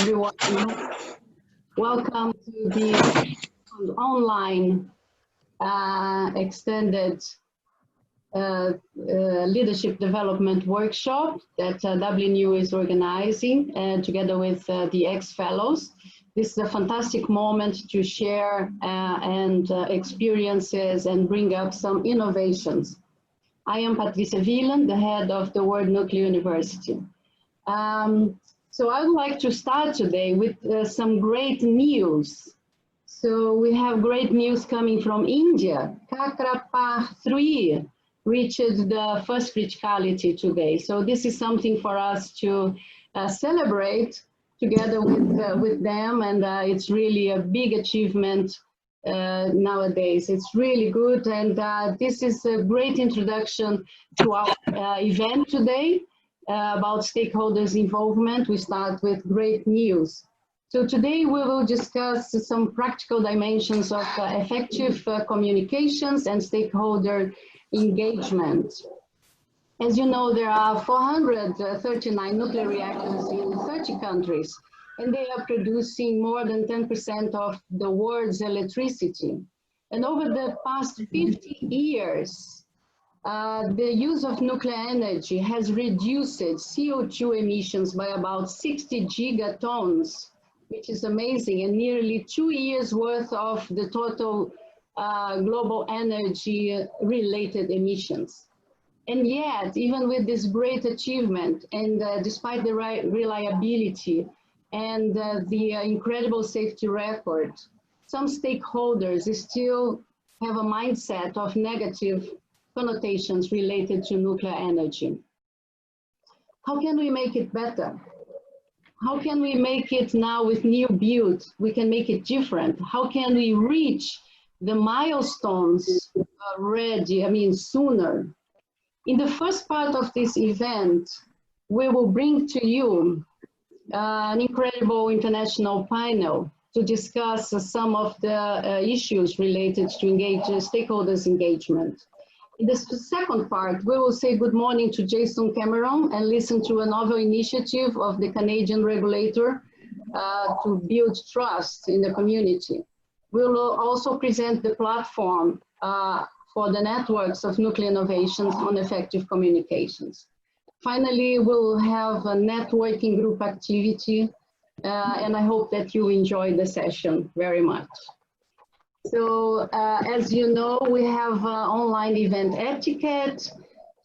everyone. Welcome to the online extended leadership development workshop that WNU is organizing together with the ex-fellows. This is a fantastic moment to share experiences and bring up some innovations. I am Patricia Wieland, the head of the World Nuclear University. So I would like to start today with some great news. So we have great news coming from India. Kakrapar 3 reached the first criticality today. So this is something for us to celebrate together with them, and it's really a big achievement nowadays. It's really good, and this is a great introduction to our event today about stakeholders' involvement. We start with great news. So today we will discuss some practical dimensions of effective communications and stakeholder engagement. As you know, there are 439 nuclear reactors in 30 countries, and they are producing more than 10% of the world's electricity. And over the past 50 years, the use of nuclear energy has reduced CO2 emissions by about 60 gigatons, which is amazing, and nearly 2 years worth of the total global energy-related emissions. And yet, even with this great achievement, and despite the reliability and the incredible safety record, some stakeholders still have a mindset of negative connotations related to nuclear energy. How can we make it better? How can we make it now with new build? We can make it different. How can we reach the milestones sooner? In the first part of this event, we will bring to you an incredible international panel to discuss some of the issues related to stakeholders' engagement. In the second part, we will say good morning to Jason Cameron and listen to a novel initiative of the Canadian regulator to build trust in the community. We will also present the platform for the networks of nuclear innovations on effective communications. Finally, we'll have a networking group activity, and I hope that you enjoy the session very much. So, as you know, we have online event etiquette.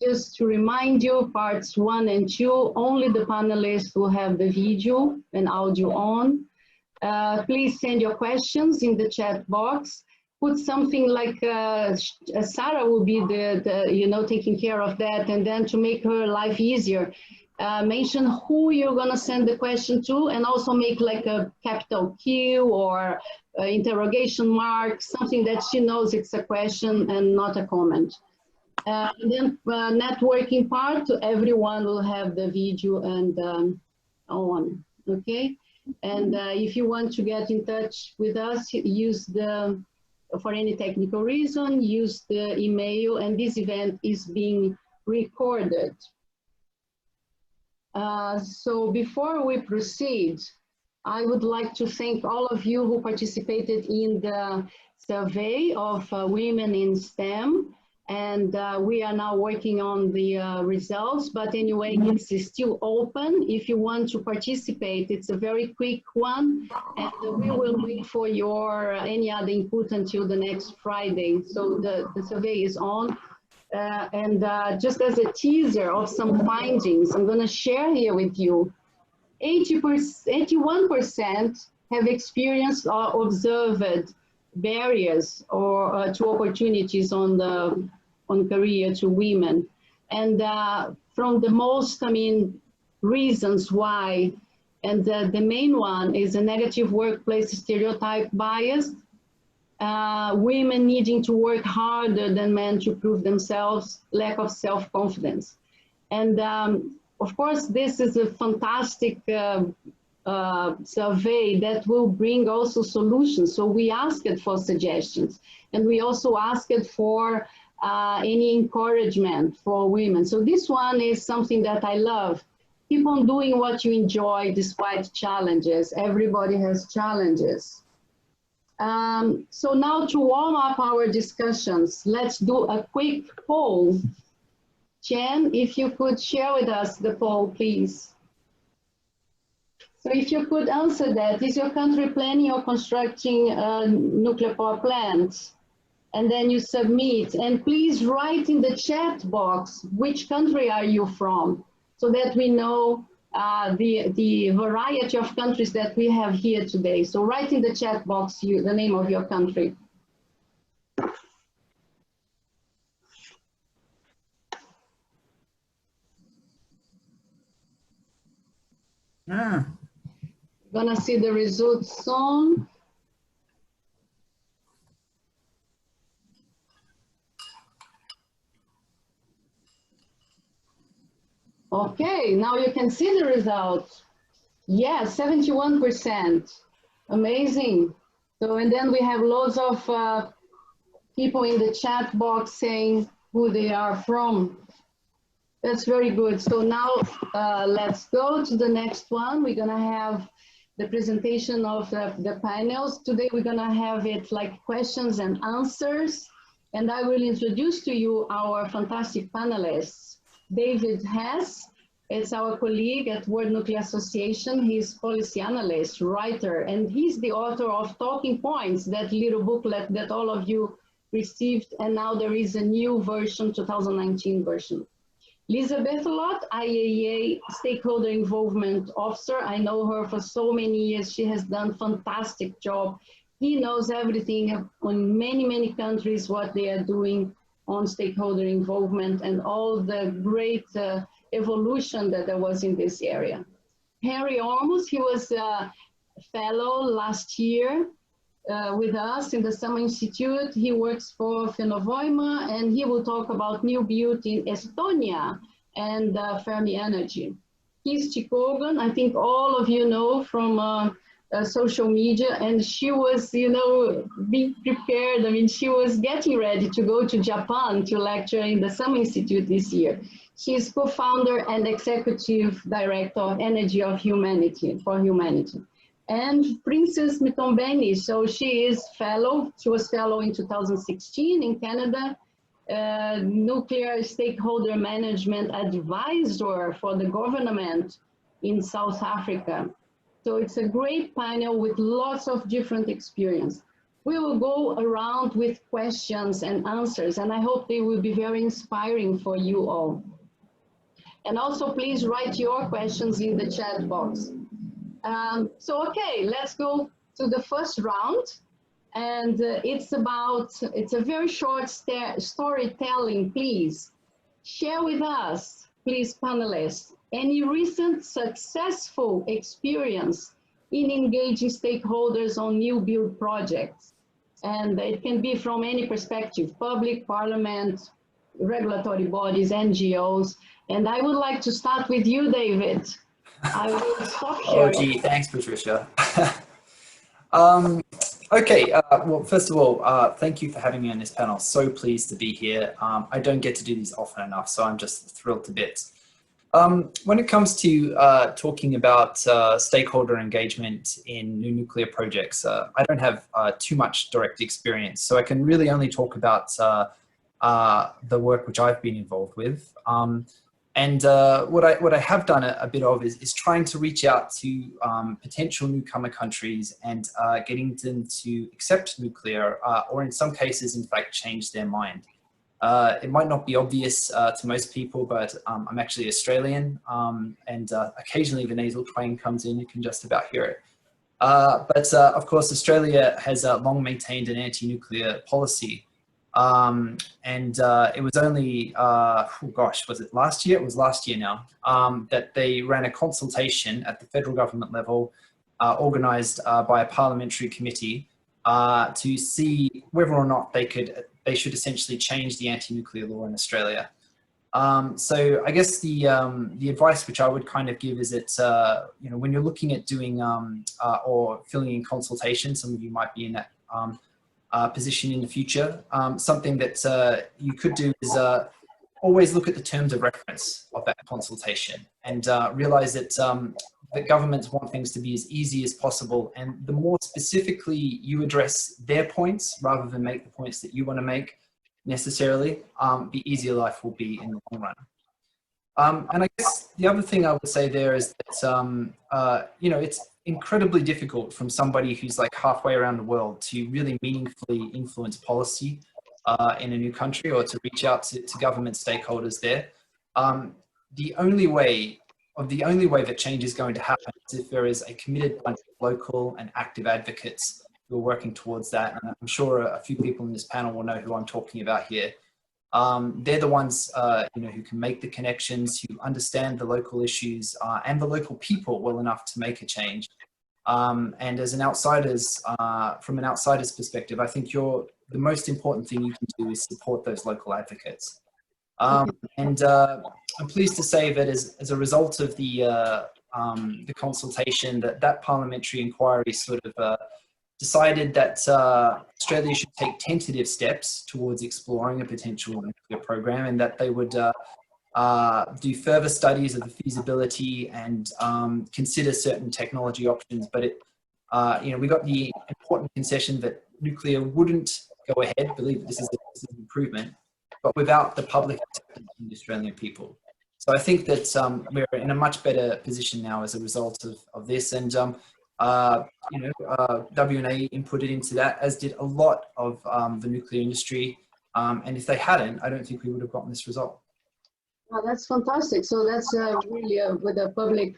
Just to remind you, parts 1 and 2, only the panelists will have the video and audio on. Please send your questions in the chat box. Put something like Sarah will be taking care of that, and then to make her life easier, mention who you're going to send the question to, and also make like a capital Q or interrogation mark, something that she knows it's a question and not a comment. And then networking part, everyone will have the video and on, okay? And if you want to get in touch with us, for any technical reason, use the email, and this event is being recorded. So before we proceed, I would like to thank all of you who participated in the survey of women in STEM, and we are now working on the results, but anyway, this is still open. If you want to participate, it's a very quick one, and we will wait for your any other input until the next Friday. So the survey is on. Just as a teaser of some findings, I'm going to share here with you. 81% have experienced or observed barriers or to opportunities on career to women, and from the most reasons why, and the main one is a negative workplace stereotype bias. Women needing to work harder than men to prove themselves, lack of self-confidence. And of course, this is a fantastic survey that will bring also solutions. So we asked for suggestions, and we also asked for any encouragement for women. So this one is something that I love. Keep on doing what you enjoy despite challenges. Everybody has challenges. So now to warm up our discussions, let's do a quick poll. Jen, if you could share with us the poll, please. So if you could answer that, is your country planning or constructing a nuclear power plant? And then you submit, and please write in the chat box, which country are you from? So that we know the variety of countries that we have here today. So write in the chat box the name of your country. Gonna see the results soon. Okay, now you can see the results. Yeah, 71%. Amazing. So, and then we have loads of people in the chat box saying who they are from. That's very good. So now let's go to the next one. We're gonna have the presentation of the panels. Today we're gonna have it like questions and answers. And I will introduce to you our fantastic panelists. David Hess is our colleague at World Nuclear Association. He's policy analyst, writer, and he's the author of Talking Points, that little booklet that all of you received, and now there is a new version, 2019 version. Lisa Berthelot, IAEA Stakeholder Involvement Officer. I know her for so many years. She has done a fantastic job. He knows everything on many, many countries, what they are doing on stakeholder involvement and all the great evolution that there was in this area. Henry Ormus, he was a fellow last year with us in the Summer Institute. He works for Mthombeni, and he will talk about new build in Estonia and Fermi energy. Kirsti Kogan, I think all of you know from social media, and she was, you know, being prepared. I mean, she was getting ready to go to Japan to lecture in the Summer Institute this year. She is co-founder and executive director of Energy of Humanity for Humanity. And Princess Mthombeni, so she is fellow. She was fellow in 2016 in Canada, nuclear stakeholder management advisor for the government in South Africa. So it's a great panel with lots of different experience. We will go around with questions and answers, and I hope they will be very inspiring for you all. And also please write your questions in the chat box. So, okay, let's go to the first round. And it's a very short storytelling, please. Share with us, please, panelists, any recent successful experience in engaging stakeholders on new build projects. And it can be from any perspective, public, parliament, regulatory bodies, NGOs. And I would like to start with you, David. I will stop sharing. Oh, gee, thanks, Patricia. Okay, well, first of all, thank you for having me on this panel. So pleased to be here. I don't get to do these often enough, so I'm just thrilled to bits. When it comes to talking about stakeholder engagement in new nuclear projects, I don't have too much direct experience, so I can really only talk about the work which I've been involved with. And what I have done a bit of is trying to reach out to potential newcomer countries and getting them to accept nuclear, or in some cases, in fact, change their mind. It might not be obvious to most people, but I'm actually Australian, and occasionally the nasal twang comes in, you can just about hear it. But of course, Australia has long maintained an anti-nuclear policy. And it was only, oh gosh, was it last year? It was last year now, that they ran a consultation at the federal government level, organized by a parliamentary committee, to see whether or not they should essentially change the anti-nuclear law in Australia. So I guess the advice which I would kind of give is that, you know, when you're looking at doing or filling in consultation, some of you might be in that position in the future. Something that you could do is always look at the terms of reference of that consultation and realize that that governments want things to be as easy as possible, and the more specifically you address their points rather than make the points that you want to make necessarily, the easier life will be in the long run. And I guess the other thing I would say there is that you know, it's incredibly difficult from somebody who's like halfway around the world to really meaningfully influence policy in a new country, or to reach out to government stakeholders there. The only way that change is going to happen is if there is a committed bunch of local and active advocates who are working towards that. And I'm sure a few people in this panel will know who I'm talking about here. They're the ones you know, who can make the connections, who understand the local issues and the local people well enough to make a change. And as an outsider's, from an outsider's perspective, I think the most important thing you can do is support those local advocates. And I'm pleased to say that as a result of the consultation, that parliamentary inquiry sort of decided that Australia should take tentative steps towards exploring a potential nuclear program, and that they would do further studies of the feasibility and consider certain technology options. But you know, we got the important concession that nuclear wouldn't go ahead. Believe this is an improvement, but without the public acceptance from the Australian people. So I think that we're in a much better position now as a result of this, and you know, WNA inputted into that, as did a lot of the nuclear industry. And if they hadn't, I don't think we would have gotten this result. Well, that's fantastic. So that's really with a public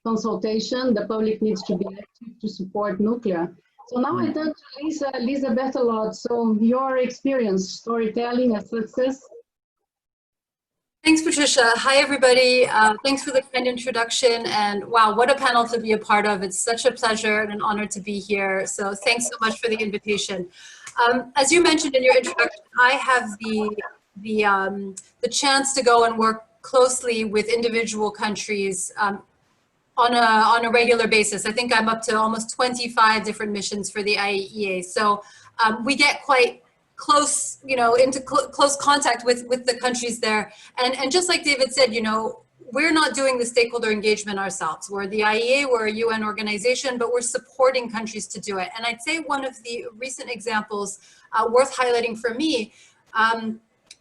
consultation, the public needs to be active to support nuclear. So now I turn to Lisa Berthelot. So your experience, storytelling, a success. Thanks, Patricia. Hi, everybody. Thanks for the kind introduction. And wow, what a panel to be a part of. It's such a pleasure and an honor to be here. So thanks so much for the invitation. As you mentioned in your introduction, I have the chance to go and work closely with individual countries on a regular basis. I think I'm up to almost 25 different missions for the IAEA. So we get quite close, you know, into close contact with the countries there. And just like David said, you know, we're not doing the stakeholder engagement ourselves. We're the IAEA, we're a UN organization, but we're supporting countries to do it. And I'd say one of the recent examples worth highlighting for me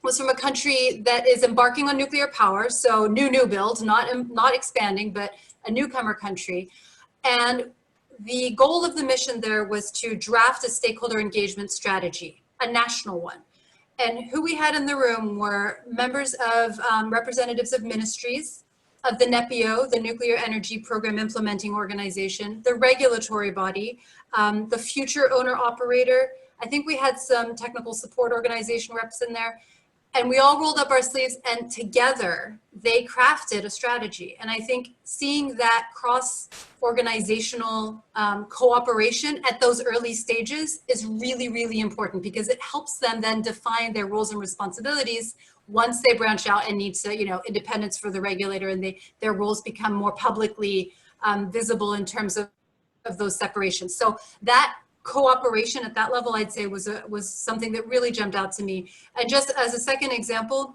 was from a country that is embarking on nuclear power. So new build, not expanding, but a newcomer country. And the goal of the mission there was to draft a stakeholder engagement strategy, a national one. And who we had in the room were members of representatives of ministries, of the NEPIO, the Nuclear Energy Program Implementing Organization, the regulatory body, the future owner operator. I think we had some technical support organization reps in there. And we all rolled up our sleeves, and together they crafted a strategy. And I think seeing that cross-organizational cooperation at those early stages is really, really important, because it helps them then define their roles and responsibilities once they branch out and need to, you know, independence for the regulator, and their roles become more publicly visible in terms of those separations. So that cooperation at that level, I'd say, was something that really jumped out to me. And just as a second example,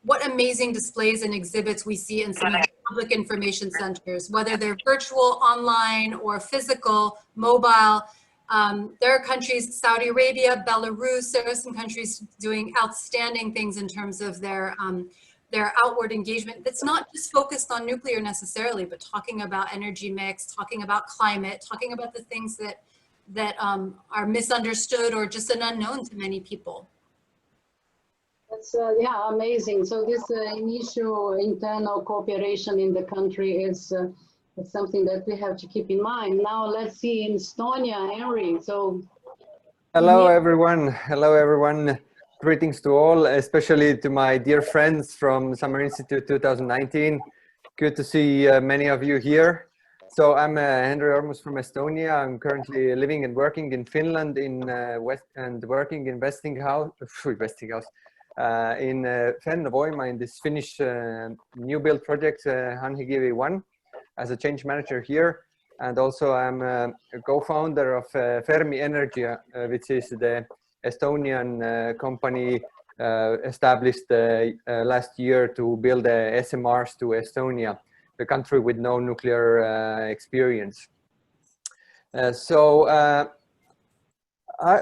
what amazing displays and exhibits we see in some of the public information centers, whether they're virtual, online, or physical, mobile. There are countries, Saudi Arabia, Belarus, there are some countries doing outstanding things in terms of their outward engagement that's not just focused on nuclear necessarily, but talking about energy mix, talking about climate, talking about the things that are misunderstood or just an unknown to many people. That's yeah, amazing. So this initial internal cooperation in the country is something that we have to keep in mind. Now let's see in Estonia, Henry. So hello everyone. Hello everyone. Greetings to all, especially to my dear friends from Summer Institute 2019. Good to see many of you here. So I'm Henry Ormus from Estonia. I'm currently living and working in Finland in working in Westinghouse in Fennovoima in this Finnish new build project, Hanhikivi 1, as a change manager here. And also I'm a co-founder of Fermi Energy, which is the Estonian company established last year to build SMRs to Estonia, the country with no nuclear experience.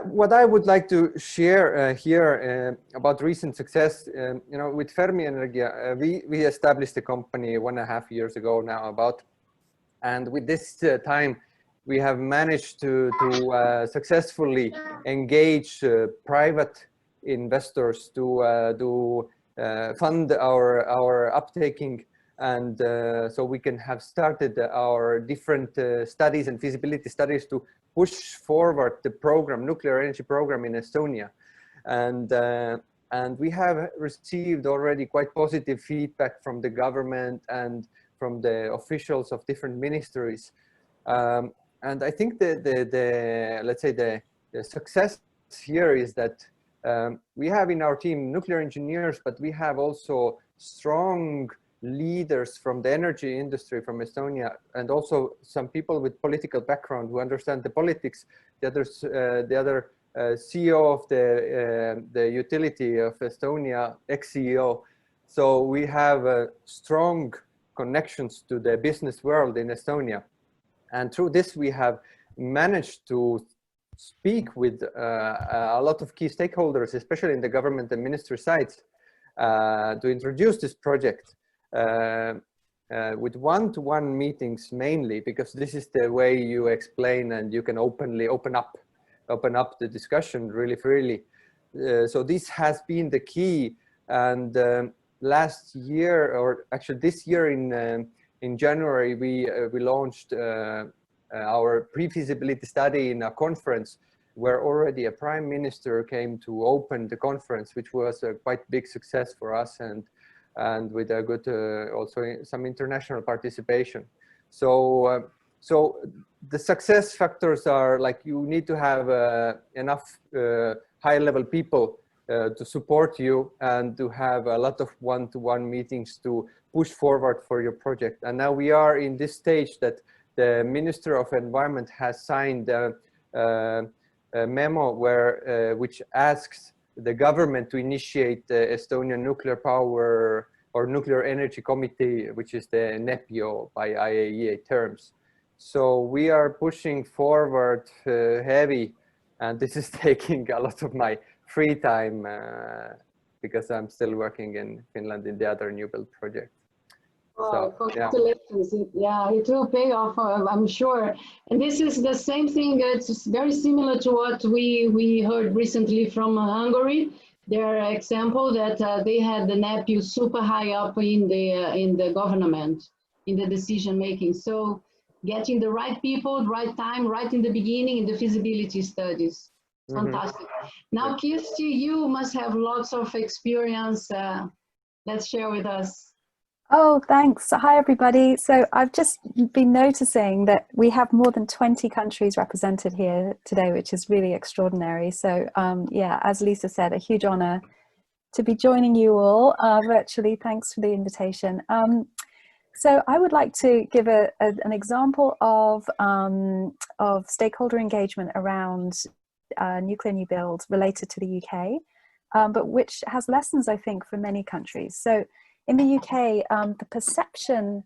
What I would like to share here about recent success, with Fermi Energia, we established a company 1.5 years ago now and with this time we have managed to successfully engage private investors to fund our uptaking, and so we can have started our different studies and feasibility studies to push forward the program, nuclear energy program in Estonia. And we have received already quite positive feedback from the government and from the officials of different ministries. And I think let's say the success here is that we have in our team nuclear engineers, but we have also strong leaders from the energy industry from Estonia, and also some people with political background who understand the politics. The other CEO of the utility of Estonia, ex-CEO. So we have strong connections to the business world in Estonia. And through this, we have managed to speak with a lot of key stakeholders, especially in the government and ministry sides, to introduce this project. With one-to-one meetings mainly, because this is the way you explain and you can openly open up the discussion really freely. So this has been the key. And last year, or actually this year in January, we launched our pre-feasibility study in a conference where already a prime minister came to open the conference, which was a quite big success for us, and with a good also some international participation. So the success factors are like you need to have enough high-level people to support you and to have a lot of one-to-one meetings to push forward for your project. And now we are in this stage that the Minister of Environment has signed a memo which asks the government to initiate the Estonian Nuclear Power or Nuclear Energy Committee, which is the NEPIO by IAEA terms. So we are pushing forward heavy, and this is taking a lot of my free time because I'm still working in Finland in the other new build project. Oh, so, congratulations. Yeah, it will pay off, I'm sure. And this is the same thing. It's very similar to what we heard recently from Hungary. Their example that they had the NEPIO super high up in the government, in the decision making. So getting the right people, right time, right in the beginning in the feasibility studies. Fantastic. Now, Kirsti, you must have lots of experience. Let's share with us. Oh, thanks. Hi, everybody. So I've just been noticing that we have more than 20 countries represented here today, which is really extraordinary. So yeah, as Lisa said, a huge honor to be joining you all virtually. Thanks for the invitation. So I would like to give an example of stakeholder engagement around nuclear new build related to the UK, but which has lessons, I think, for many countries. So in the UK, the perception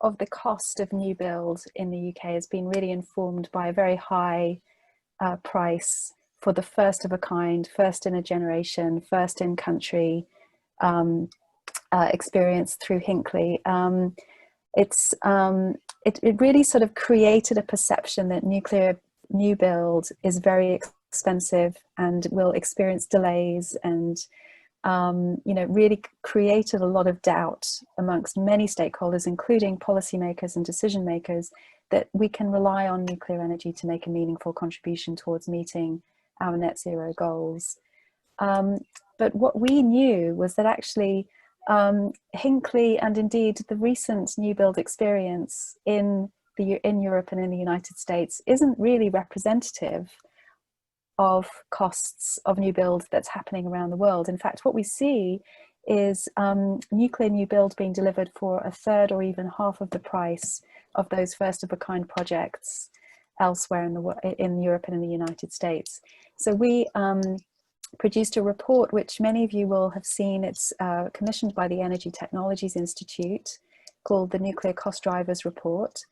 of the cost of new build in the UK has been really informed by a very high price for the first of a kind, first in a generation, first in country experience through Hinkley. It really sort of created a perception that nuclear new build is very expensive and will experience delays, and you know, really created a lot of doubt amongst many stakeholders, including policymakers and decision makers, that we can rely on nuclear energy to make a meaningful contribution towards meeting our net zero goals. But what we knew was that actually Hinkley, and indeed the recent new build experience in Europe and in the United States, isn't really representative of costs of new build that's happening around the world. In fact, what we see is nuclear new build being delivered for a third or even half of the price of those first of a kind projects elsewhere in Europe and in the United States. So we produced a report which many of you will have seen. It's commissioned by the Energy Technologies Institute, called the Nuclear Cost Drivers Report.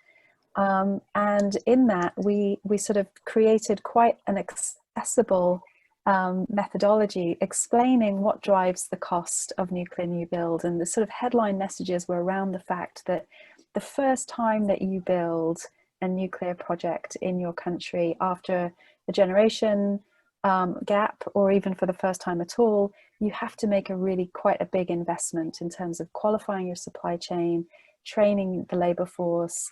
And in that, we sort of created quite an accessible methodology explaining what drives the cost of nuclear new build. And the sort of headline messages were around the fact that the first time that you build a nuclear project in your country after a generation gap, or even for the first time at all, you have to make quite a big investment in terms of qualifying your supply chain, training the labor force,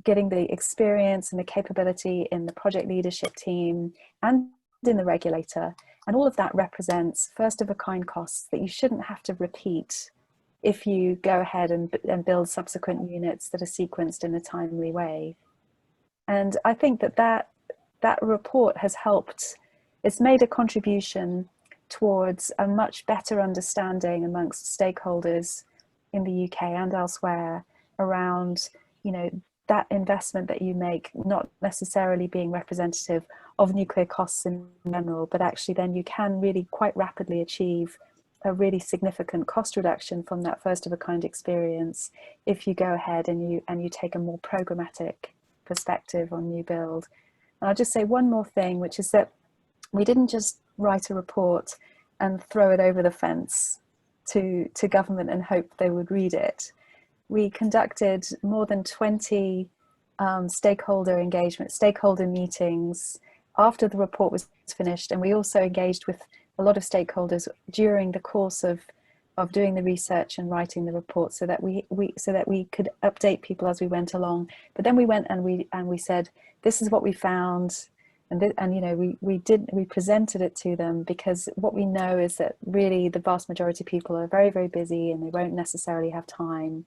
getting the experience and the capability in the project leadership team and in the regulator. And all of that represents first of a kind costs that you shouldn't have to repeat if you go ahead and build subsequent units that are sequenced in a timely way. And I think that report has helped. It's made a contribution towards a much better understanding amongst stakeholders in the UK and elsewhere around, you know, that investment that you make not necessarily being representative of nuclear costs in general, but actually then you can really quite rapidly achieve a really significant cost reduction from that first of a kind experience if you go ahead and you take a more programmatic perspective on new build. And I'll just say one more thing, which is that we didn't just write a report and throw it over the fence to government and hope they would read it. We conducted more than 20 stakeholder meetings after the report was finished, and we also engaged with a lot of stakeholders during the course of doing the research and writing the report, so that we could update people as we went along. But then we went and we said, this is what we found, and you know, we presented it to them, because what we know is that really the vast majority of people are very, very busy and they won't necessarily have time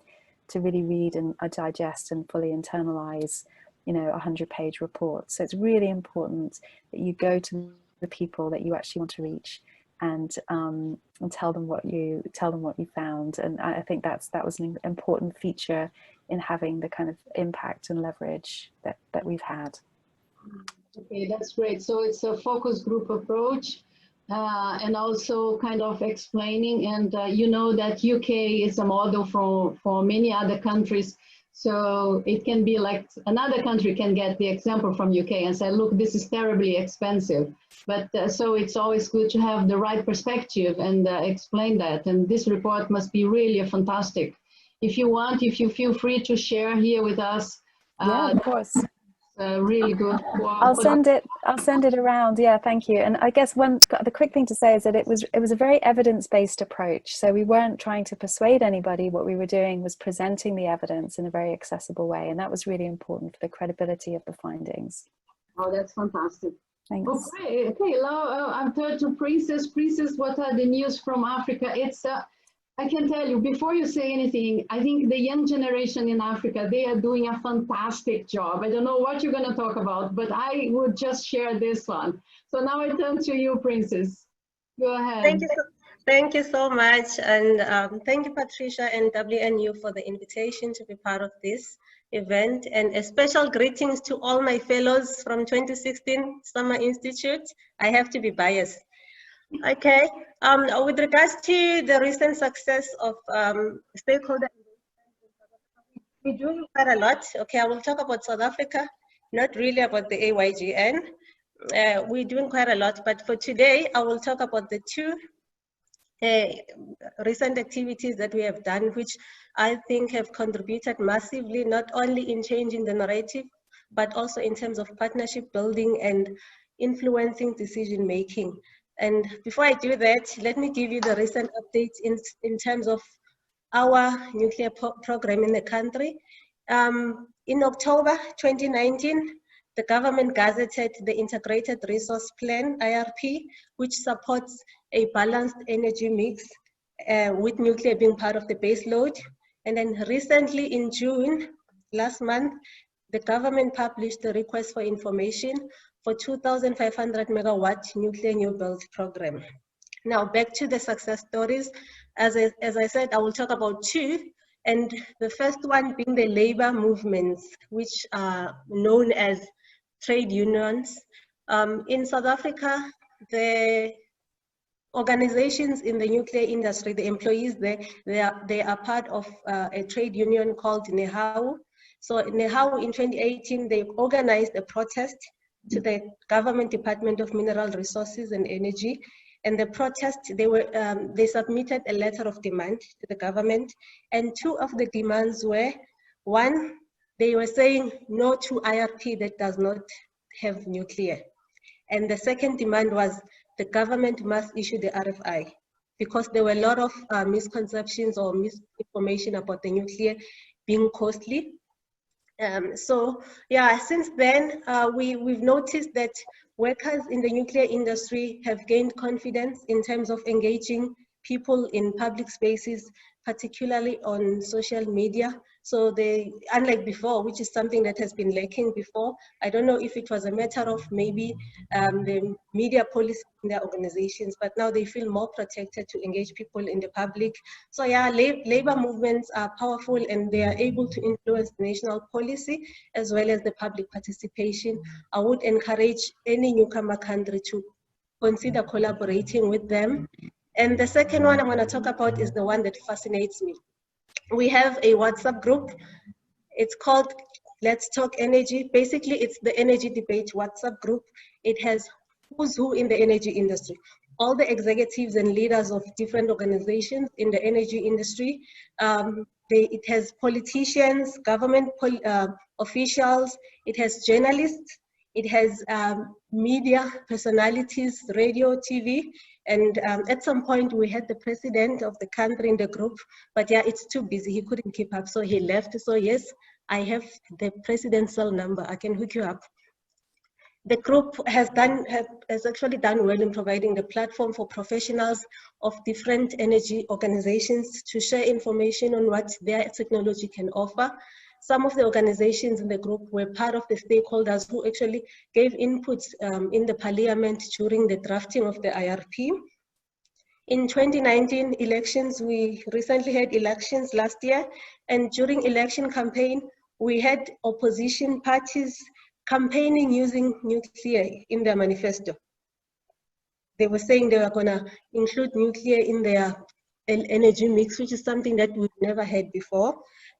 to really read and digest and fully internalize, you know, 100-page report. So it's really important that you go to the people that you actually want to reach and tell them what you found. And I think that was an important feature in having the kind of impact and leverage that we've had. Okay, that's great. So it's a focus group approach. And also kind of explaining, and you know that UK is a model for many other countries, so it can be like another country can get the example from UK and say, look, this is terribly expensive, but so it's always good to have the right perspective and explain that. And this report must be really fantastic. If you feel free to share here with us. Yeah, of course. Really good. I'll send it around. Yeah, thank you. And I guess the quick thing to say is that it was a very evidence-based approach. So we weren't trying to persuade anybody. What we were doing was presenting the evidence in a very accessible way, and that was really important for the credibility of the findings. Oh, that's fantastic. Thanks. Okay. Now I'm turning to Princess. Princess, what are the news from Africa? It's I can tell you, before you say anything, I think the young generation in Africa, they are doing a fantastic job. I don't know what you're going to talk about, but I would just share this one. So now I turn to you, Princess. Go ahead. Thank you so much. And thank you, Patricia and WNU, for the invitation to be part of this event. And a special greetings to all my fellows from 2016 Summer Institute. I have to be biased. Okay, with regards to the recent success of stakeholder, we're doing quite a lot. Okay, I will talk about South Africa, not really about the AYGN. We're doing quite a lot, but for today, I will talk about the two recent activities that we have done, which I think have contributed massively, not only in changing the narrative, but also in terms of partnership building and influencing decision making. And before I do that, let me give you the recent updates in terms of our nuclear program in the country. In October 2019, the government gazetted the Integrated Resource Plan, IRP, which supports a balanced energy mix with nuclear being part of the base load. And then recently in June, last month, the government published the request for information for 2,500 megawatt nuclear new build program. Now back to the success stories. As I said, I will talk about two, and the first one being the labor movements, which are known as trade unions. In South Africa, the organizations in the nuclear industry, the employees there, they are part of a trade union called NEHAU. So NEHAU in 2018, they organized a protest to the Government Department of Mineral Resources and Energy. And the protest, they submitted a letter of demand to the government. And two of the demands were, one, they were saying no to IRP that does not have nuclear. And the second demand was the government must issue the RFI, because there were a lot of misconceptions or misinformation about the nuclear being costly. So yeah, since then, we've noticed that workers in the nuclear industry have gained confidence in terms of engaging people in public spaces, particularly on social media. So they, unlike before, which is something that has been lacking before, I don't know if it was a matter of maybe the media policy in their organizations, but now they feel more protected to engage people in the public. So yeah, labor movements are powerful and they are able to influence national policy as well as the public participation. I would encourage any newcomer country to consider collaborating with them. And the second one I'm going to talk about is the one that fascinates me. We have a WhatsApp group. It's called Let's Talk Energy. Basically, it's the energy debate WhatsApp group. It has who's who in the energy industry, all the executives and leaders of different organizations in the energy industry. It has politicians, government officials, it has journalists, it has media personalities, radio, TV, and at some point we had the president of the country in the group, but yeah, it's too busy, he couldn't keep up, so he left. So yes, I have the president's cell number, I can hook you up. The group has actually done well in providing the platform for professionals of different energy organizations to share information on what their technology can offer. Some of the organizations in the group were part of the stakeholders who actually gave inputs in the parliament during the drafting of the IRP. In 2019 elections, we recently had elections last year, and during election campaign, we had opposition parties campaigning using nuclear in their manifesto. They were saying they were gonna include nuclear in their energy mix, which is something that we've never had before.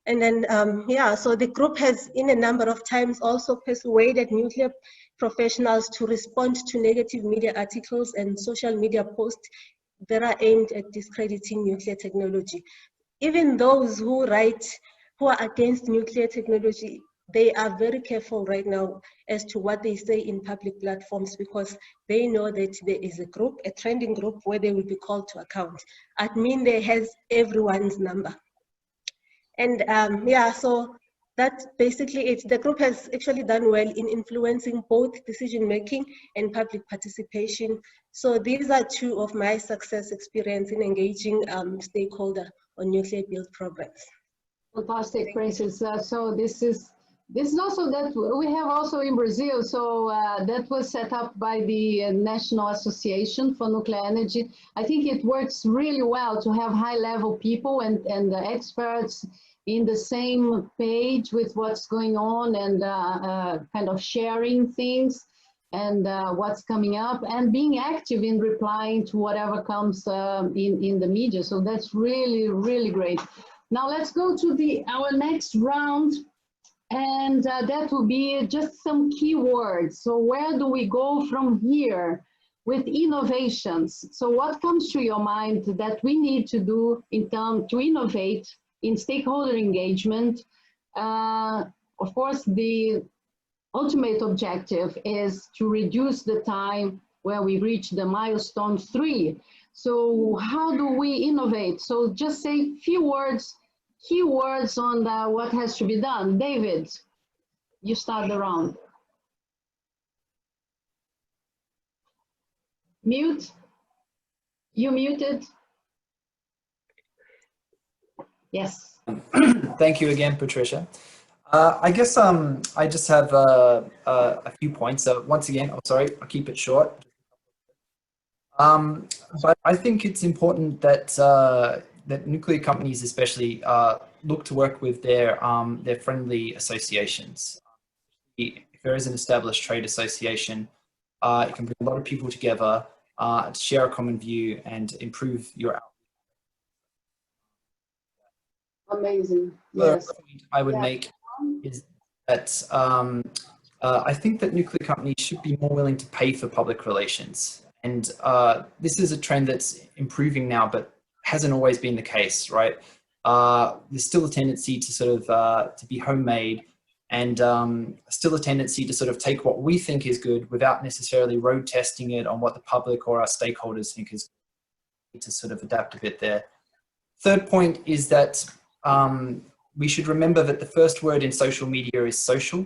And then, yeah, so the group has in a number of times also persuaded nuclear professionals to respond to negative media articles and social media posts that are aimed at discrediting nuclear technology. Even those who are against nuclear technology, they are very careful right now as to what they say in public platforms, because they know that there is a group, a trending group, where they will be called to account. Admin there has everyone's number. And yeah, so that's basically it. The group has actually done well in influencing both decision-making and public participation. So these are two of my success experience in engaging stakeholder on nuclear build programs. Fantastic, Princess. So this is also that we have also in Brazil. So that was set up by the National Association for Nuclear Energy. I think it works really well to have high-level people and the experts in the same page with what's going on and kind of sharing things and what's coming up and being active in replying to whatever comes in the media. So that's really, really great. Now let's go to our next round, and that will be just some keywords. So where do we go from here with innovations? So what comes to your mind that we need to do in terms to innovate in stakeholder engagement? Of course, the ultimate objective is to reduce the time where we reach the milestone 3. So how do we innovate? So just say few words, keywords on what has to be done. David, you start the round. Mute. You muted. Yes. Thank you again, Patricia. I guess I just have a few points. Once again, oh, sorry, I'll keep it short. But I think it's important that that nuclear companies especially look to work with their friendly associations. If there is an established trade association, it can bring a lot of people together share a common view and improve your output. Amazing. The Yes. point I would make is that I think that nuclear companies should be more willing to pay for public relations. And this is a trend that's improving now, but hasn't always been the case, right? There's still a tendency to sort of to be homemade, and still a tendency to sort of take what we think is good without necessarily road testing it on what the public or our stakeholders think is good, to sort of adapt a bit there. Third point is that we should remember that the first word in social media is social.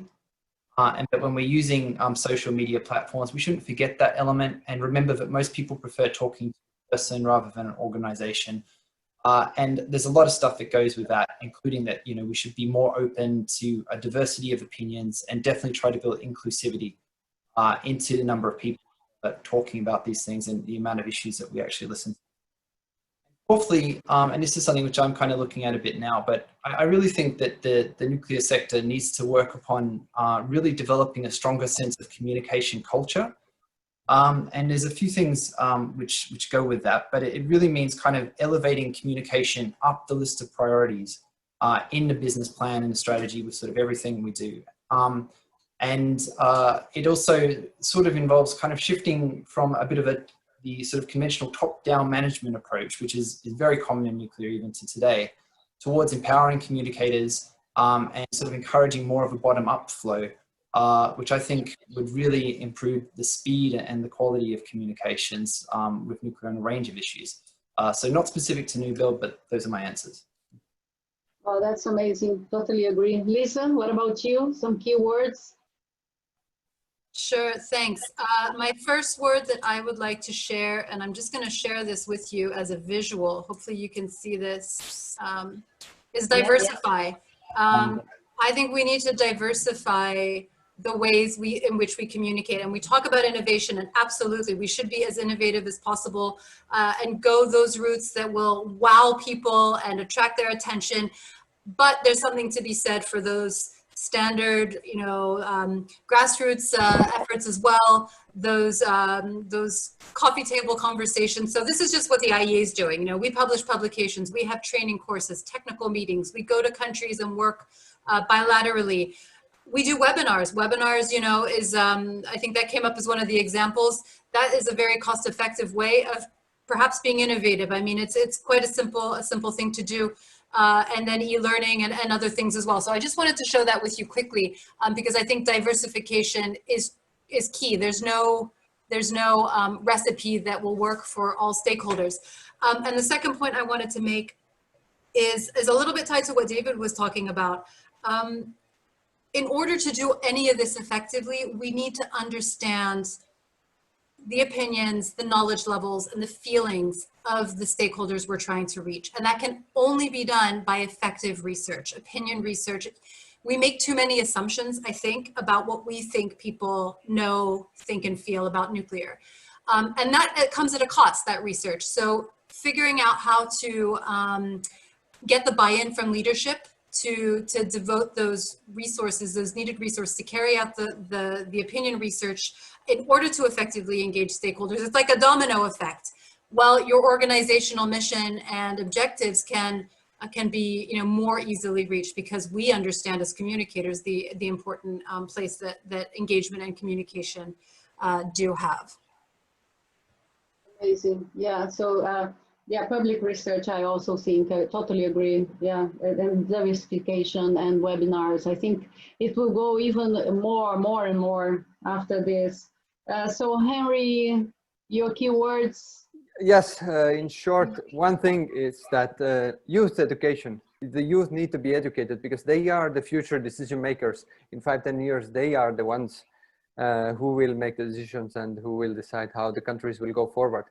And that when we're using social media platforms, we shouldn't forget that element, and remember that most people prefer talking to a person rather than an organization. And there's a lot of stuff that goes with that, including that, you know, we should be more open to a diversity of opinions and definitely try to build inclusivity into the number of people talking about these things and the amount of issues that we actually listen to. Fourthly, and this is something which I'm kind of looking at a bit now, but I really think that the nuclear sector needs to work upon really developing a stronger sense of communication culture. And there's a few things which go with that, but it really means kind of elevating communication up the list of priorities in the business plan and the strategy with sort of everything we do. And it also sort of involves kind of shifting from a bit of the sort of conventional top-down management approach, which is very common in nuclear even to today, towards empowering communicators and sort of encouraging more of a bottom-up flow, which I think would really improve the speed and the quality of communications with nuclear on a range of issues. So not specific to new build, but those are my answers. Oh, that's amazing. Totally agree. Lisa, what about you? Some key words? Sure, thanks. My first word that I would like to share, and I'm just going to share this with you as a visual, hopefully you can see this, is diversify. I think we need to diversify the ways in which we communicate, and we talk about innovation, and absolutely we should be as innovative as possible and go those routes that will wow people and attract their attention. But there's something to be said for those standard, you know, grassroots efforts as well, those coffee table conversations. So this is just what the IAEA is doing. You know, we publish publications, we have training courses, technical meetings, we go to countries and work bilaterally. We do webinars. Webinars, you know, is, I think that came up as one of the examples. That is a very cost-effective way of perhaps being innovative. I mean, it's quite a simple thing to do. And then e-learning and other things as well. So I just wanted to show that with you quickly because I think diversification is key. There's no recipe that will work for all stakeholders. And the second point I wanted to make is a little bit tied to what David was talking about. In order to do any of this effectively, we need to understand the opinions, the knowledge levels, and the feelings of the stakeholders we're trying to reach. And that can only be done by effective research, opinion research. We make too many assumptions, I think, about what we think people know, think, and feel about nuclear. And that comes at a cost, that research. So figuring out how to get the buy-in from leadership to devote those resources, those needed resources to carry out the opinion research in order to effectively engage stakeholders. It's like a domino effect. While your organizational mission and objectives can be, you know, more easily reached because we understand as communicators the important place that engagement and communication do have. Amazing. Yeah. So yeah, public research, I also think, I totally agree. Yeah, and diversification and webinars. I think it will go even more and more after this. So Henry, your keywords? Yes, in short, one thing is that youth education. The youth need to be educated because they are the future decision makers. In 5-10 years, they are the ones who will make the decisions and who will decide how the countries will go forward.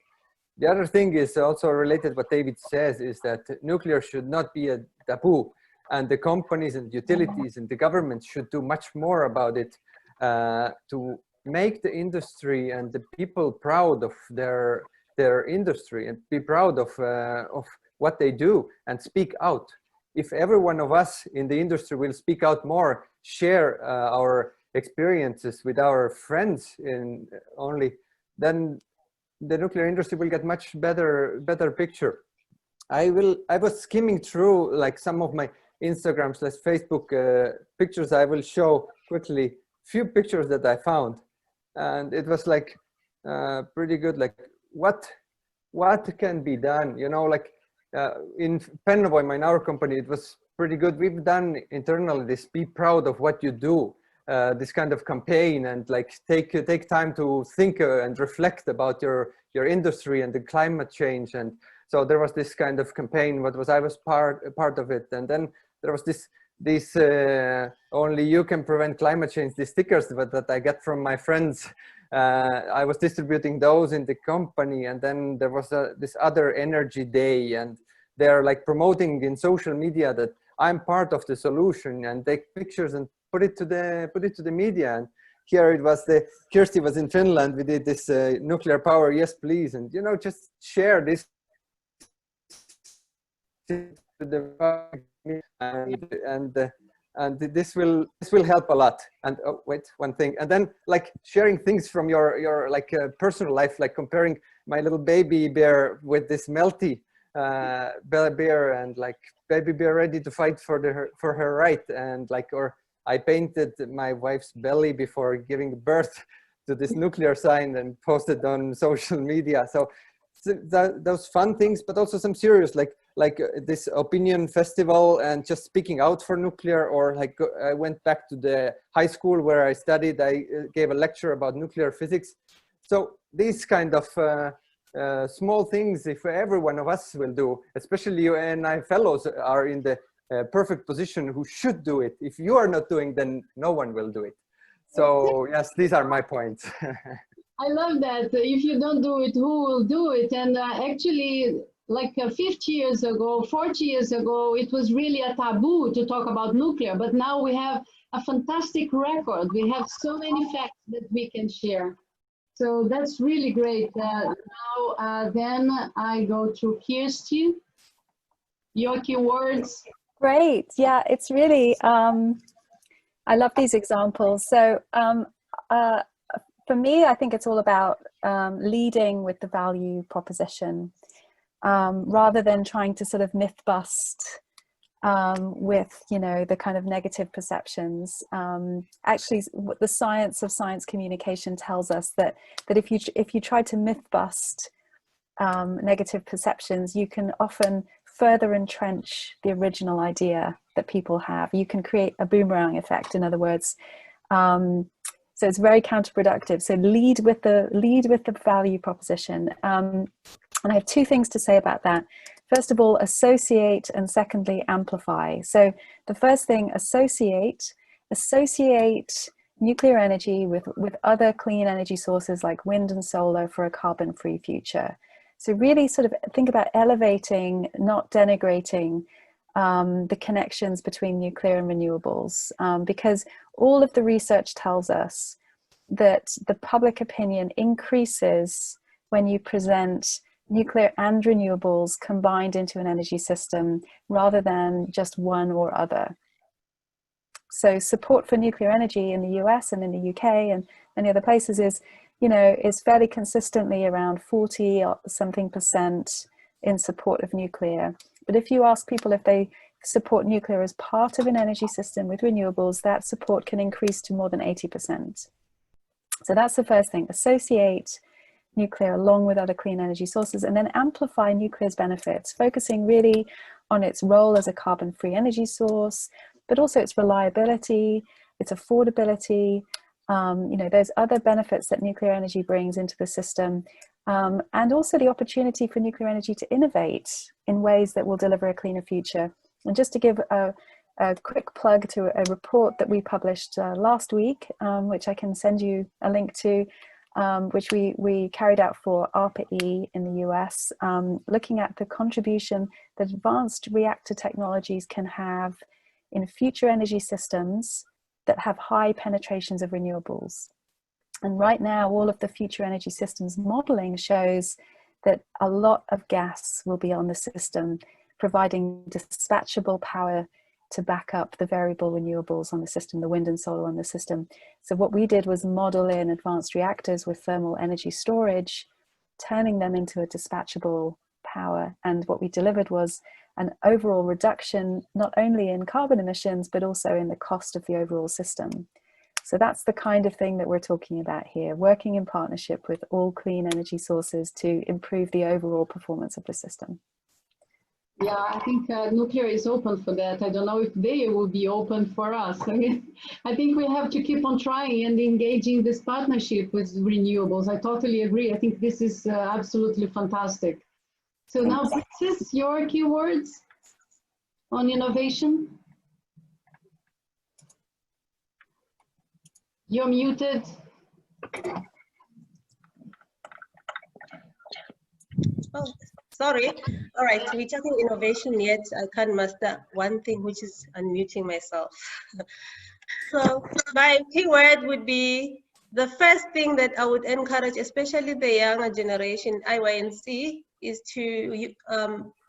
The other thing is also related to what David says, is that nuclear should not be a taboo, and the companies and utilities and the government should do much more about it to make the industry and the people proud of their industry and be proud of what they do and speak out. If every one of us in the industry will speak out more, share our experiences with our friends then the nuclear industry will get much better picture. I was skimming through like some of my Instagram/Facebook pictures. I will show quickly few pictures that I found, and it was like pretty good. Like what can be done, you know, like in Penvoim, in our company, it was pretty good. We've done internally this "be proud of what you do," this kind of campaign, and like take time to think and reflect about your industry and the climate change. And so there was this kind of campaign. I was part of it, and then there was this only you can prevent climate change, these stickers that I get from my friends. I was distributing those in the company, and then there was this other energy day, and they're like promoting in social media that I'm part of the solution, and take pictures and put it to the media. And here it was, Kirsti was in Finland. We did this nuclear power, yes please, and you know, just share this to the and this will help a lot. And oh wait, one thing, and then like sharing things from your like personal life, like comparing my little baby bear with this melty bear, and like baby bear ready to fight for her right, and like, or I painted my wife's belly before giving birth to this nuclear sign and posted on social media. So those fun things, but also some serious, like this opinion festival and just speaking out for nuclear, or like I went back to the high school where I studied. I gave a lecture about nuclear physics. So these kind of small things, if every one of us will do, especially you and I fellows are in the perfect position who should do it. If you are not doing, then no one will do it. So yes, these are my points. I love that. If you don't do it, who will do it? And actually, like 50 years ago, 40 years ago, it was really a taboo to talk about nuclear. But now we have a fantastic record. We have so many facts that we can share. So that's really great. Now, then I go to Kirsti. Your key words. Great. Yeah, it's really, I love these examples. So for me, I think it's all about leading with the value proposition rather than trying to sort of myth bust with, you know, the kind of negative perceptions. Actually, the science of science communication tells us that if you try to myth bust negative perceptions, you can often further entrench the original idea that people have. You can create a boomerang effect, in other words. So it's very counterproductive. So lead with the value proposition. And I have two things to say about that. First of all, associate, and secondly, amplify. So the first thing, associate nuclear energy with other clean energy sources like wind and solar for a carbon-free future. So really sort of think about elevating, not denigrating the connections between nuclear and renewables, because all of the research tells us that the public opinion increases when you present nuclear and renewables combined into an energy system rather than just one or other. So support for nuclear energy in the US and in the UK and many other places is fairly consistently around 40-something% in support of nuclear. But if you ask people if they support nuclear as part of an energy system with renewables, that support can increase to more than 80%. So that's the first thing, associate nuclear along with other clean energy sources, and then amplify nuclear's benefits, focusing really on its role as a carbon-free energy source, but also its reliability, its affordability, those other benefits that nuclear energy brings into the system, and also the opportunity for nuclear energy to innovate in ways that will deliver a cleaner future. And just to give a quick plug to a report that we published last week, which I can send you a link to, which we carried out for ARPA-E in the US, looking at the contribution that advanced reactor technologies can have in future energy systems that have high penetrations of renewables. And right now, all of the future energy systems modeling shows that a lot of gas will be on the system, providing dispatchable power to back up the variable renewables on the system, the wind and solar on the system. So what we did was model in advanced reactors with thermal energy storage turning them into a dispatchable power. And what we delivered was an overall reduction, not only in carbon emissions, but also in the cost of the overall system. So that's the kind of thing that we're talking about here, working in partnership with all clean energy sources to improve the overall performance of the system. Yeah, I think nuclear is open for that. I don't know if they will be open for us. I mean, I think we have to keep on trying and engaging this partnership with renewables. I totally agree. I think this is absolutely fantastic. So now, Patricia, your keywords on innovation? You're muted. Oh, sorry. All right, we're talking innovation yet. I can't master one thing, which is unmuting myself. So my keyword would be, the first thing that I would encourage, especially the younger generation, IYNC, is to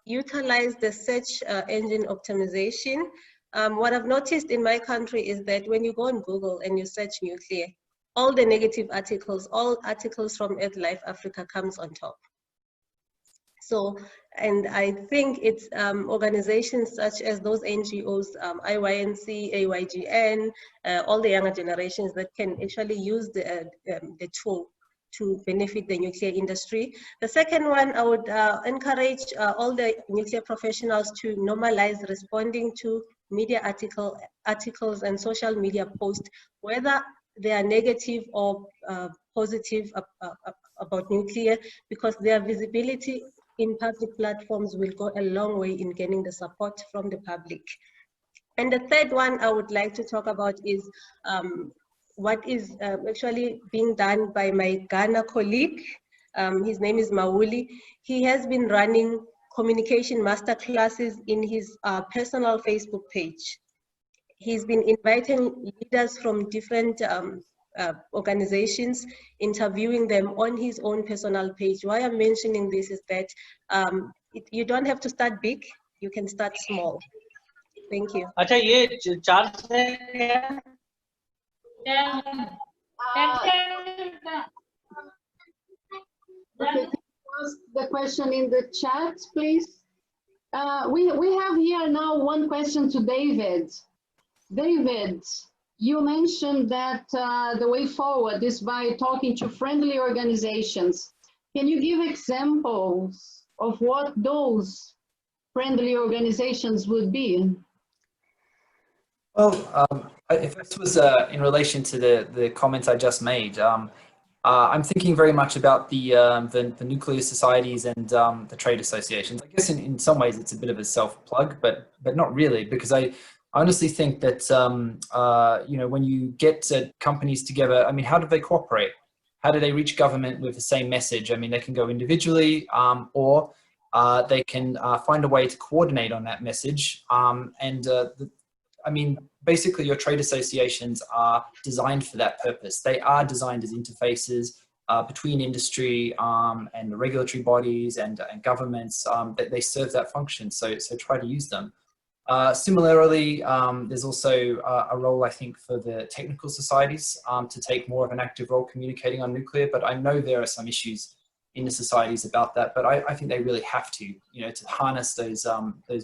utilize the search engine optimization. What I've noticed in my country is that when you go on Google and you search nuclear, all the negative articles, all articles from EarthLife Africa comes on top. So, and I think it's organizations such as those NGOs, IYNC, AYGN, all the younger generations that can actually use the tool to benefit the nuclear industry. The second one, I would encourage all the nuclear professionals to normalize responding to media articles and social media posts, whether they are negative or positive about nuclear, because their visibility in public platforms will go a long way in getting the support from the public. And the third one I would like to talk about is what is actually being done by my Ghana colleague. His name is Mauli. He has been running communication masterclasses in his personal Facebook page. He's been inviting leaders from different organizations, interviewing them on his own personal page. Why I'm mentioning this is that you don't have to start big, you can start small. Thank you. Okay, ask the question in the chat, please. We have here now one question to David. David, you mentioned that the way forward is by talking to friendly organizations. Can you give examples of what those friendly organizations would be? Well, if this was in relation to the comments I just made, I'm thinking very much about the nuclear societies and the trade associations. I guess in some ways it's a bit of a self-plug, but not really, because I honestly think that you know, when you get companies together, I mean, how do they cooperate? How do they reach government with the same message? I mean, they can go individually, or they can find a way to coordinate on that message. I mean, basically your trade associations are designed for that purpose. They are designed as interfaces between industry and the regulatory bodies and governments, that they serve that function. So try to use them. Similarly, there's also a role, I think, for the technical societies to take more of an active role communicating on nuclear, but I know there are some issues in the societies about that, but I think they really have to, you know, to harness those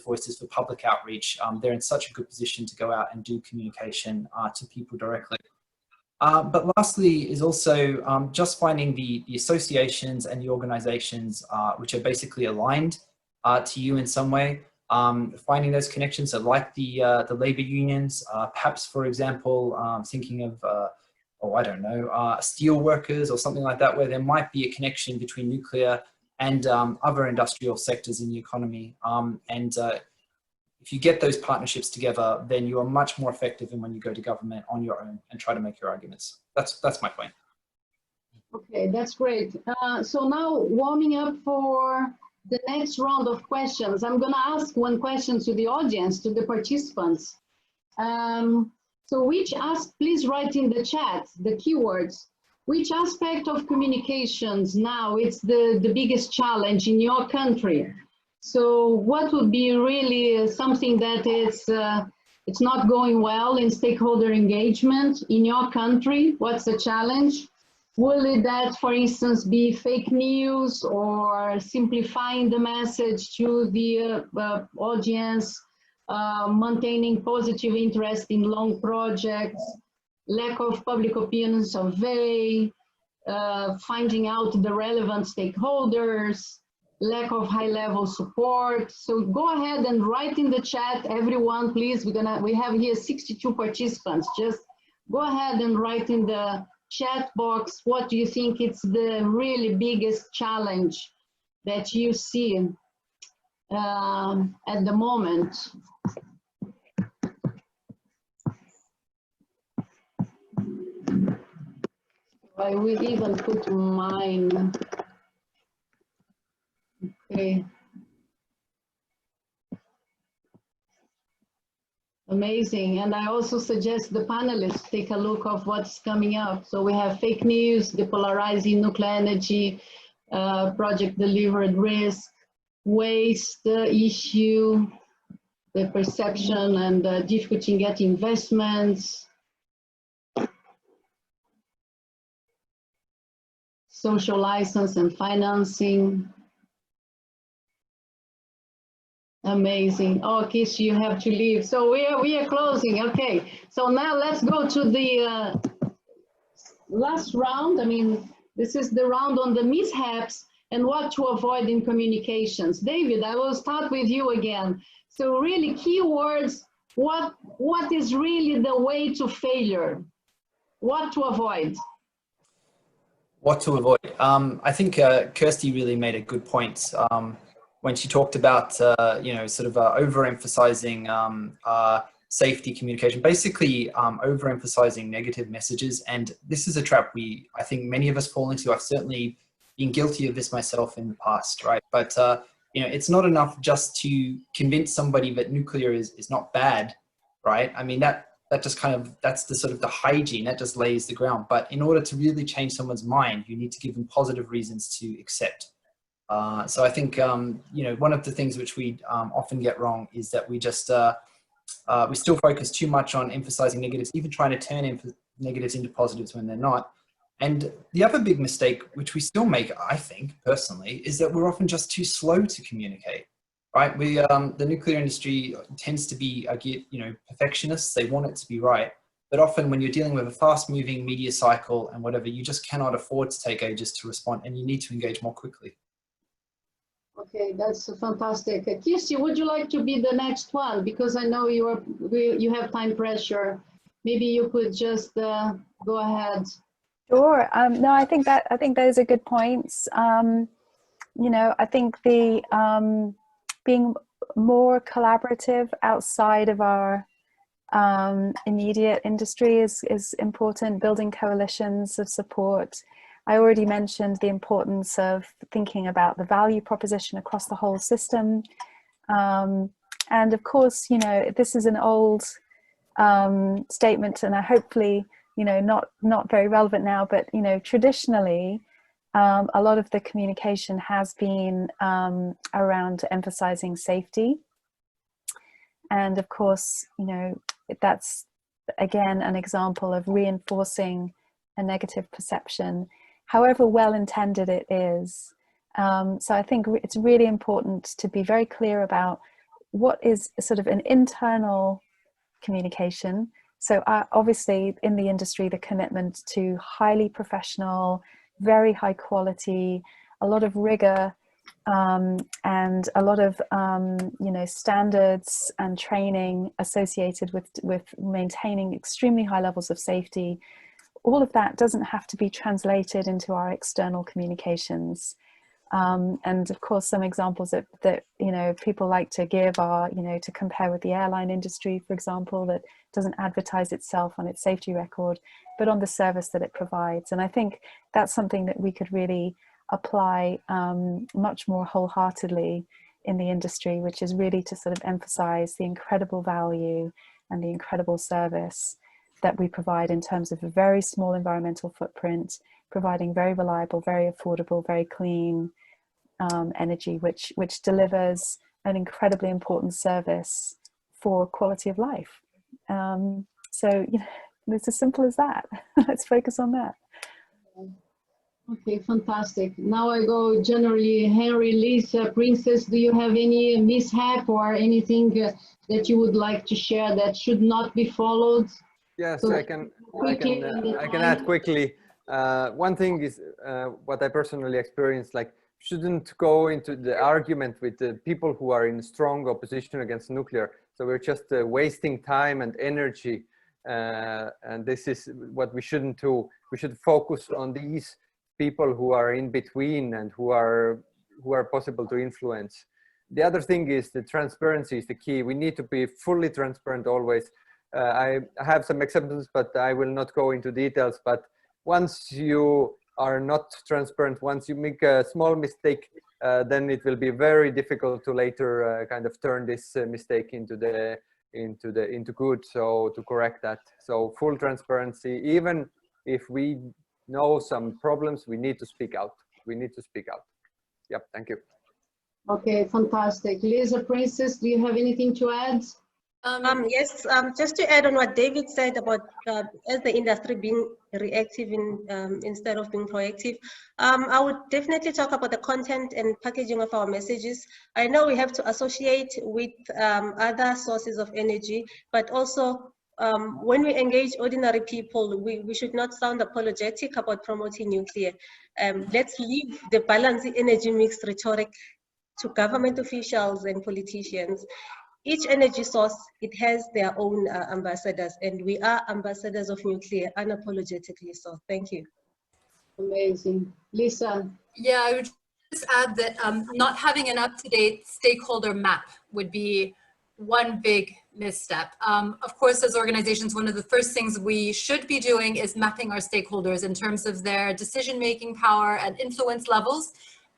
voices for public outreach. They're in such a good position to go out and do communication to people directly. But lastly is also just finding the associations and the organizations which are basically aligned to you in some way. Finding those connections, so like the labor unions, perhaps, for example, thinking of I don't know, steel workers or something like that, where there might be a connection between nuclear and other industrial sectors in the economy. If you get those partnerships together, then you are much more effective than when you go to government on your own and try to make your arguments. That's my point. Okay, that's great. So now warming up for the next round of questions. I'm going to ask one question to the audience, to the participants. So please write in the chat the keywords. Which aspect of communications now is the biggest challenge in your country? So what would be really something that is it's not going well in stakeholder engagement in your country? What's the challenge? Will that, for instance, be fake news or simplifying the message to the audience, maintaining positive interest in long projects, lack of public opinion survey, finding out the relevant stakeholders, lack of high-level support? So go ahead and write in the chat, everyone, please. We have here 62 participants. Just go ahead and write in the chat box, what do you think it's the really biggest challenge that you see at the moment? I will even put mine. Okay. Amazing. And I also suggest the panelists take a look of what's coming up. So we have fake news, depolarizing nuclear energy, project delivered risk, waste issue, the perception and difficulty in getting investments, social license and financing. Amazing. Oh, Kish, you have to leave. So we are closing. Okay. So now let's go to the last round. I mean, this is the round on the mishaps and what to avoid in communications. David, I will start with you again. So really keywords, what is really the way to failure? What to avoid? What to avoid? I think Kirsty really made a good point when she talked about, you know, sort of overemphasizing safety communication, basically overemphasizing negative messages. And this is a trap I think many of us fall into. I've certainly been guilty of this myself in the past, right? But, you know, it's not enough just to convince somebody that nuclear is not bad, right? I mean, that just kind of, that's the sort of the hygiene that just lays the ground. But in order to really change someone's mind, you need to give them positive reasons to accept. So I think, you know, one of the things which we often get wrong is that we just, we still focus too much on emphasizing negatives, even trying to turn negatives into positives when they're not. And the other big mistake, which we still make, I think, personally, is that we're often just too slow to communicate, right? The nuclear industry tends to be, you know, perfectionists. They want it to be right. But often when you're dealing with a fast-moving media cycle and whatever, you just cannot afford to take ages to respond, and you need to engage more quickly. Okay, that's fantastic. Kirsty, would you like to be the next one? Because I know you have time pressure. Maybe you could just go ahead. Sure. No, I think those are good points. You know, I think the being more collaborative outside of our immediate industry is important. Building coalitions of support. I already mentioned the importance of thinking about the value proposition across the whole system. And of course, you know, this is an old statement, and hopefully, you know, not very relevant now, but, you know, traditionally, a lot of the communication has been around emphasizing safety. And of course, you know, that's, again, an example of reinforcing a negative perception, however well-intended it is. So I think it's really important to be very clear about what is sort of an internal communication. So obviously in the industry, the commitment to highly professional, very high quality, a lot of rigor, and a lot of you know, standards and training associated with maintaining extremely high levels of safety. All of that doesn't have to be translated into our external communications. And of course, some examples that you know, people like to give are, you know, to compare with the airline industry, for example, that doesn't advertise itself on its safety record, but on the service that it provides. And I think that's something that we could really apply much more wholeheartedly in the industry, which is really to sort of emphasize the incredible value and the incredible service that we provide in terms of a very small environmental footprint, providing very reliable, very affordable, very clean energy, which delivers an incredibly important service for quality of life. So, you know, it's as simple as that. Let's focus on that. Okay, fantastic. Now I go generally, Henry, Lisa, Princess, do you have any mishap or anything that you would like to share that should not be followed? Yes, So I can add quickly. One thing is what I personally experienced, like shouldn't go into the argument with the people who are in strong opposition against nuclear. So we're just wasting time and energy. And this is what we shouldn't do. We should focus on these people who are in between and who are possible to influence. The other thing is the transparency is the key. We need to be fully transparent always. I have some examples, but I will not go into details. But once you are not transparent, once you make a small mistake, then it will be very difficult to later kind of turn this mistake into good. So to correct that. So full transparency, even if we know some problems, we need to speak out. We need to speak out. Yep, thank you. Okay, fantastic. Lisa, Princess, do you have anything to add? Yes, just to add on what David said about as the industry being reactive instead of being proactive, I would definitely talk about the content and packaging of our messages. I know we have to associate with other sources of energy, but also when we engage ordinary people, we should not sound apologetic about promoting nuclear. Let's leave the balanced energy mix rhetoric to government officials and politicians. Each energy source, it has their own ambassadors, and we are ambassadors of nuclear unapologetically. So thank you. Amazing. Lisa? Yeah, I would just add that not having an up-to-date stakeholder map would be one big misstep. Of course, as organizations, one of the first things we should be doing is mapping our stakeholders in terms of their decision-making power and influence levels,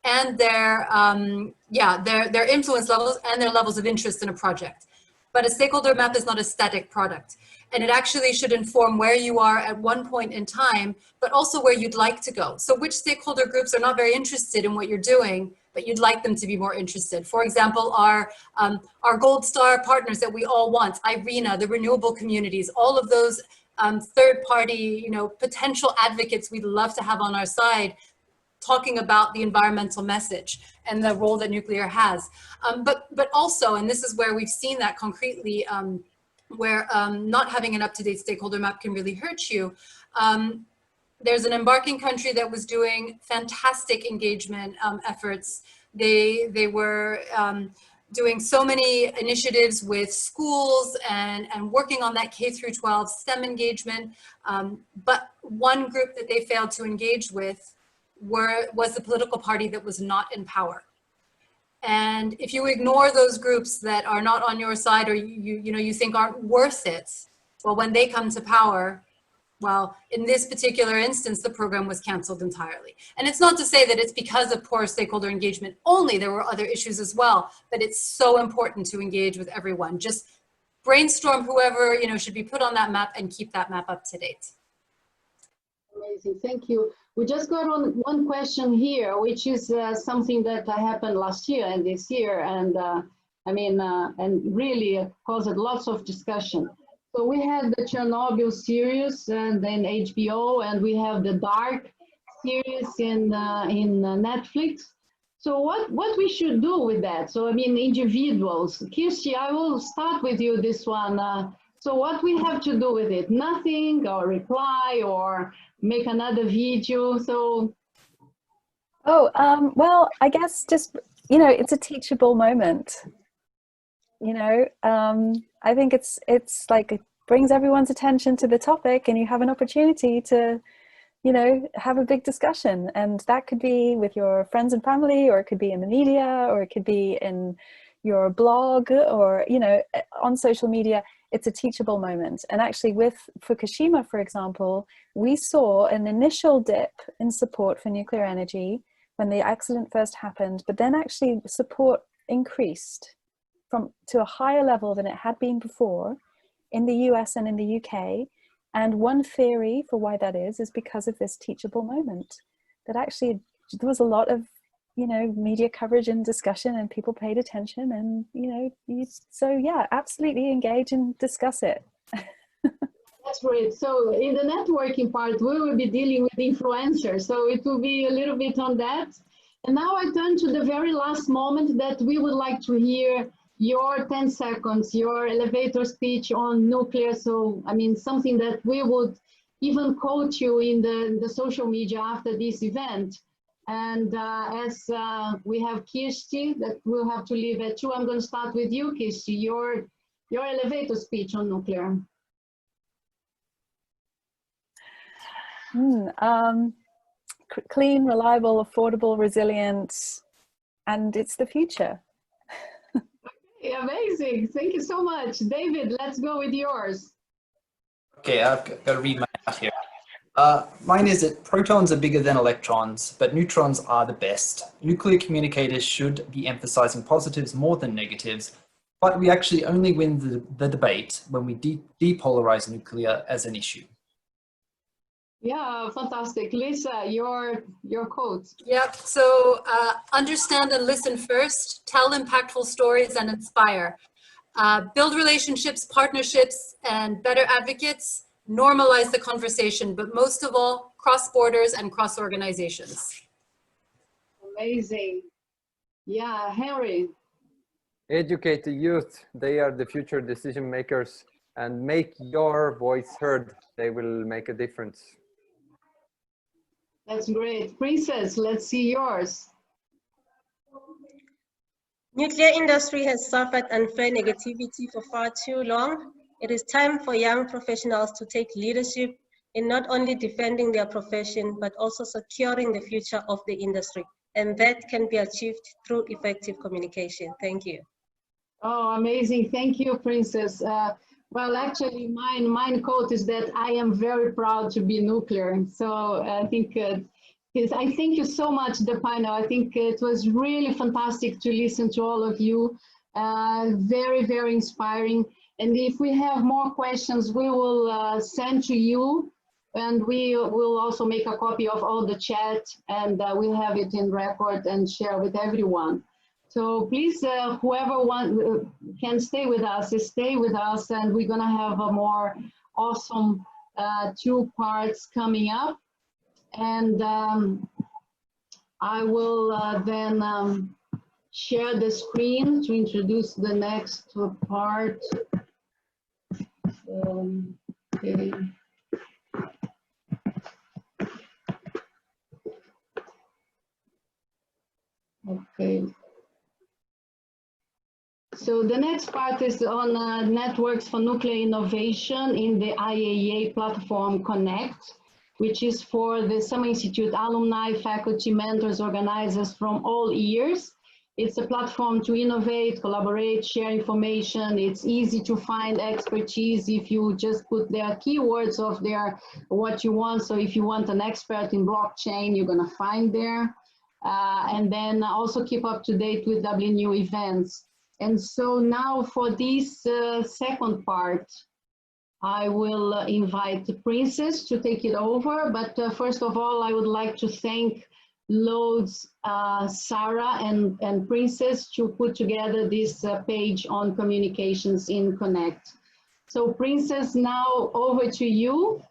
and their influence levels and their levels of interest in a project. But a stakeholder map is not a static product. And it actually should inform where you are at one point in time, but also where you'd like to go. So which stakeholder groups are not very interested in what you're doing, but you'd like them to be more interested. For example, our Gold Star partners that we all want, IRENA, the renewable communities, all of those third-party, potential advocates we'd love to have on our side, talking about the environmental message and the role that nuclear has. But also, and this is where we've seen that concretely, where not having an up-to-date stakeholder map can really hurt you. There's an embarking country that was doing fantastic engagement efforts. They were doing so many initiatives with schools and working on that K through 12 STEM engagement. But one group that they failed to engage with was the political party that was not in power. And if you ignore those groups that are not on your side or you think aren't worth it, well, when they come to power, well, in this particular instance, the program was canceled entirely. And it's not to say that it's because of poor stakeholder engagement only. There were other issues as well, but it's so important to engage with everyone. Just brainstorm whoever should be put on that map and keep that map up to date. Amazing, thank you. We just got on one question here, which is something that happened last year and this year, and and really caused lots of discussion. So we had the Chernobyl series and then HBO, and we have the Dark series in Netflix. So what we should do with that? So individuals. Kirsti, I will start with you this one. So what we have to do with it? Nothing, or reply, or make another video? So. Well, I guess just, it's a teachable moment. I think it's like it brings everyone's attention to the topic, and you have an opportunity to, have a big discussion. And that could be with your friends and family, or it could be in the media, or it could be in your blog, or, on social media. It's a teachable moment. And actually with Fukushima, for example, we saw an initial dip in support for nuclear energy when the accident first happened, but then actually support increased to a higher level than it had been before in the US and in the UK. And one theory for why that is because of this teachable moment, that actually there was a lot of media coverage and discussion, and people paid attention, and so yeah, absolutely engage and discuss it. That's That's great. So in the networking part, we will be dealing with influencers. So it will be a little bit on that. And now I turn to the very last moment that we would like to hear your 10 seconds, your elevator speech on nuclear. So, I mean, something that we would even quote you in the social media after this event. And as we have Kirsti that we'll have to leave at 2, I'm going to start with you, Kirsti, your elevator speech on nuclear. Clean, reliable, affordable, resilient, and it's the future. Okay, amazing. Thank you so much. David, let's go with yours. Okay, I've got to read my out here. Mine is that protons are bigger than electrons, but neutrons are the best. Nuclear communicators should be emphasizing positives more than negatives, but we actually only win the debate when we depolarize nuclear as an issue. Yeah, fantastic. Lisa, your quote. Yep, so understand and listen first, tell impactful stories and inspire. Build relationships, partnerships, and better advocates. Normalize the conversation, but most of all, cross borders and cross organizations. Amazing. Yeah, Henry. Educate the youth. They are the future decision makers, and make your voice heard. They will make a difference. That's great. Princess, let's see yours. Nuclear industry has suffered unfair negativity for far too long. It is time for young professionals to take leadership in not only defending their profession, but also securing the future of the industry. And that can be achieved through effective communication. Thank you. Oh, amazing. Thank you, Princess. Well, actually, mine quote is that I am very proud to be nuclear. So I think I thank you so much, the panel. I think it was really fantastic to listen to all of you. Very, very inspiring. And if we have more questions, we will send to you. And we will also make a copy of all the chat, and we'll have it in record and share with everyone. So please, whoever can stay with us, and we're gonna have a more awesome 2 parts coming up. And I will then share the screen to introduce the next part. Okay. Okay. So the next part is on networks for nuclear innovation in the IAEA platform CONNECT, which is for the Summer Institute alumni, faculty, mentors, organizers from all years. It's a platform to innovate, collaborate, share information. It's easy to find expertise if you just put their keywords of what you want. So if you want an expert in blockchain, you're gonna find there. And then also keep up to date with WNU events. And so now for this second part, I will invite the Princess to take it over. But first of all, I would like to thank loads Sarah and Princess to put together this page on communications in Connect. So Princess, now over to you.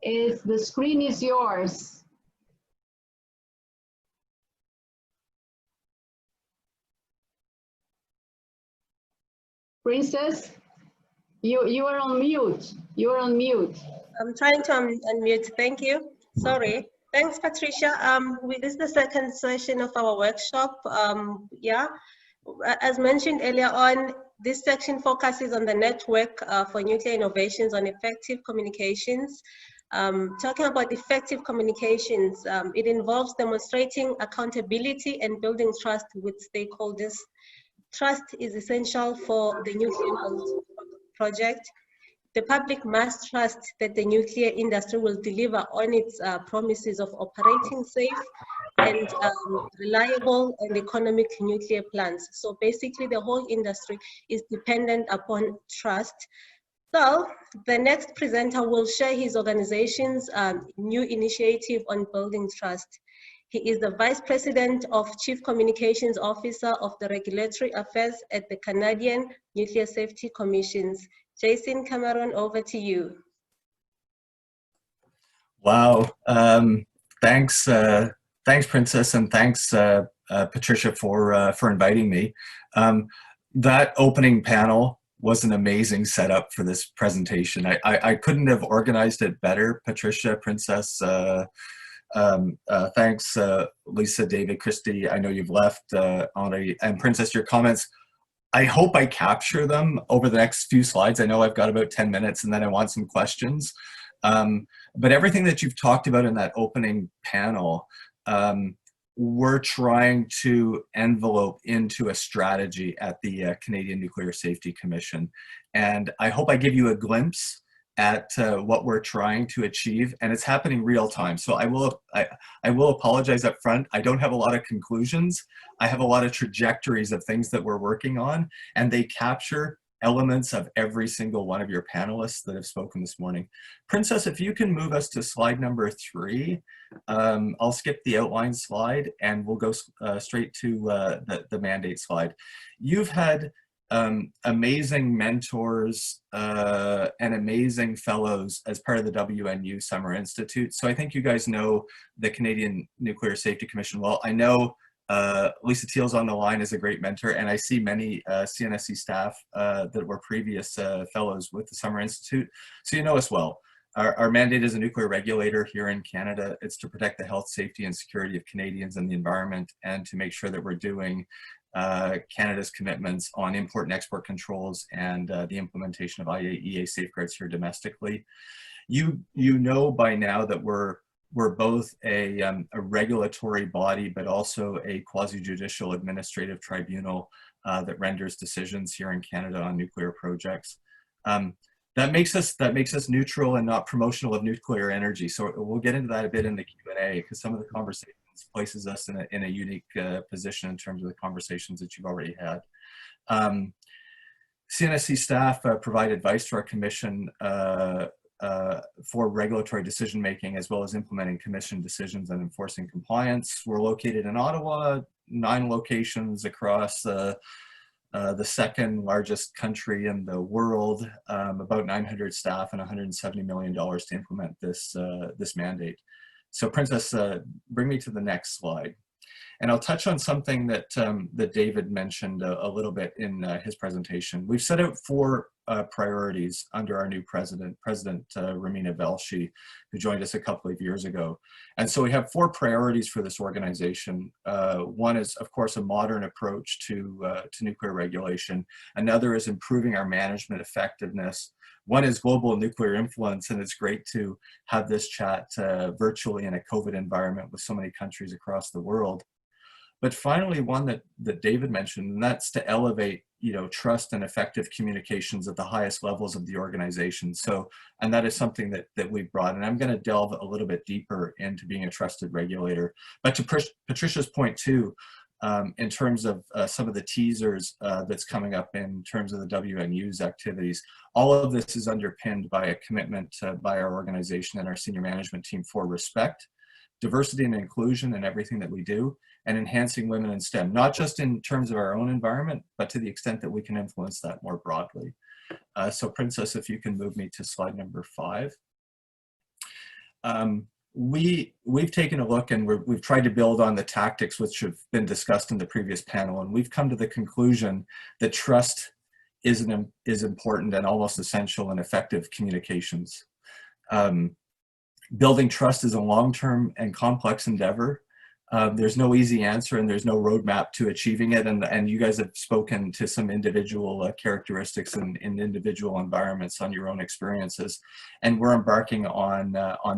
The screen is yours. Princess, you are on mute. You are on mute. I'm trying to unmute. Thank you. Sorry. Thanks, Patricia. This is the second session of our workshop. Yeah, as mentioned earlier on, this section focuses on the network for nuclear innovations on effective communications. Talking about effective communications, it involves demonstrating accountability and building trust with stakeholders. Trust is essential for the nuclear project. The public must trust that the nuclear industry will deliver on its promises of operating safe and reliable and economic nuclear plants. So basically the whole industry is dependent upon trust. So the next presenter will share his organization's new initiative on building trust. He is the Vice President of Chief Communications Officer of the Regulatory Affairs at the Canadian Nuclear Safety Commissions. Jason Cameron, over to you. Wow. Thanks, thanks, Princess, and thanks, Patricia, for inviting me. That opening panel was an amazing setup for this presentation. I couldn't have organized it better, Patricia, Princess. Thanks, Lisa, David, Christy. I know you've left already, and Princess, your comments. I hope I capture them over the next few slides. I know I've got about 10 minutes and then I want some questions. But everything that you've talked about in that opening panel, we're trying to envelope into a strategy at the Canadian Nuclear Safety Commission. And I hope I give you a glimpse at what we're trying to achieve, and it's happening real time. So I will apologize up front. I don't have a lot of conclusions. I have a lot of trajectories of things that we're working on, and they capture elements of every single one of your panelists that have spoken this morning. Princess, if you can move us to slide number 3, I'll skip the outline slide and we'll go straight to the mandate slide. You've had amazing mentors and amazing fellows as part of the WNU Summer Institute. So I think you guys know the Canadian Nuclear Safety Commission well. I know Lisa Teal's on the line as a great mentor, and I see many CNSC staff that were previous fellows with the Summer Institute. So you know us well. Our mandate as a nuclear regulator here in Canada, it's to protect the health, safety, and security of Canadians and the environment, and to make sure that we're doing Canada's commitments on import and export controls and the implementation of IAEA safeguards here domestically. You know by now that we're both a regulatory body, but also a quasi-judicial administrative tribunal that renders decisions here in Canada on nuclear projects. That makes us neutral and not promotional of nuclear energy. So we'll get into that a bit in the Q&A, because some of the conversations places us in a unique position in terms of the conversations that you've already had. CNSC staff provide advice to our commission for regulatory decision making, as well as implementing commission decisions and enforcing compliance. We're located in Ottawa, 9 locations across the second largest country in the world, about 900 staff and $170 million to implement this mandate. So Princess, bring me to the next slide. And I'll touch on something that, that David mentioned a little bit in his presentation. We've set out 4 priorities under our new President Romina Velshi, who joined us a couple of years ago. And so we have 4 priorities for this organization. One is, of course, a modern approach to nuclear regulation. Another is improving our management effectiveness. One is global nuclear influence, and it's great to have this chat virtually in a COVID environment with so many countries across the world. But finally, one that David mentioned, and that's to elevate, trust and effective communications at the highest levels of the organization. So, and that is something that we've brought, and I'm going to delve a little bit deeper into being a trusted regulator. But to Patricia's point too, in terms of some of the teasers that's coming up in terms of the WNU's activities, all of this is underpinned by a commitment by our organization and our senior management team for respect, diversity and inclusion in everything that we do, and enhancing women in STEM, not just in terms of our own environment, but to the extent that we can influence that more broadly. So Princess, if you can move me to slide number 5. We've taken a look, and we've tried to build on the tactics which have been discussed in the previous panel, and we've come to the conclusion that trust is important and almost essential in effective communications. Building trust is a long-term and complex endeavor. There's no easy answer, and there's no roadmap to achieving it. And you guys have spoken to some individual characteristics in individual environments on your own experiences. And we're embarking on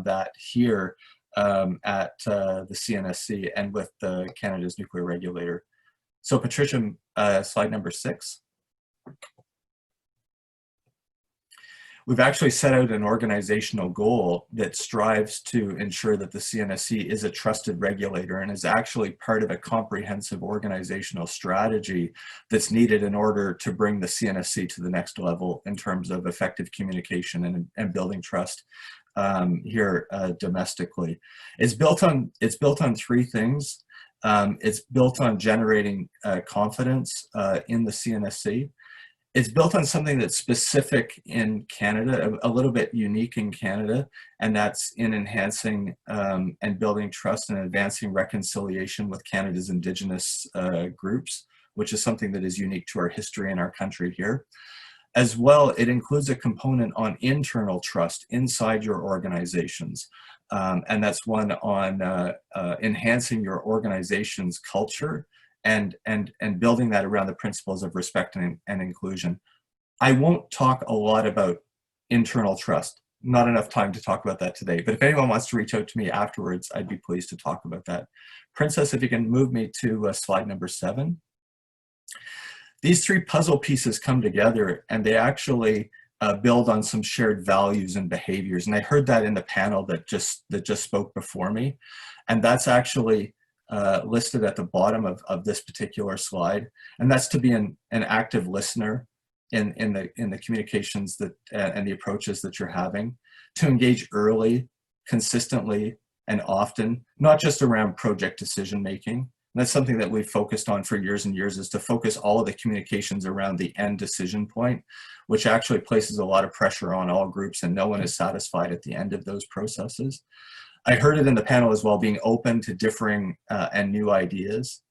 that here at the CNSC and with Canada's nuclear regulator. So Patricia, slide number 6. We've actually set out an organizational goal that strives to ensure that the CNSC is a trusted regulator and is actually part of a comprehensive organizational strategy that's needed in order to bring the CNSC to the next level in terms of effective communication and building trust here domestically. It's built on 3 things. It's built on generating confidence in the CNSC. It's built on something that's specific in Canada, a little bit unique in Canada, and that's in enhancing and building trust and advancing reconciliation with Canada's Indigenous groups, which is something that is unique to our history and our country here. As well, it includes a component on internal trust inside your organizations. And that's one on enhancing your organization's culture and building that around the principles of respect and inclusion. I won't talk a lot about internal trust. Not enough time to talk about that today, but if anyone wants to reach out to me afterwards, I'd be pleased to talk about that. Princess, if you can move me to slide number 7. These 3 puzzle pieces come together and they actually build on some shared values and behaviors. And I heard that in the panel that just spoke before me. And that's actually listed at the bottom of this particular slide. And that's to be an active listener in the communications that and the approaches that you're having, to engage early, consistently, and often, not just around project decision making. And that's something that we've focused on for years and years, is to focus all of the communications around the end decision point, which actually places a lot of pressure on all groups, and no one is satisfied at the end of those processes. I heard it in the panel as well, being open to differing and new ideas.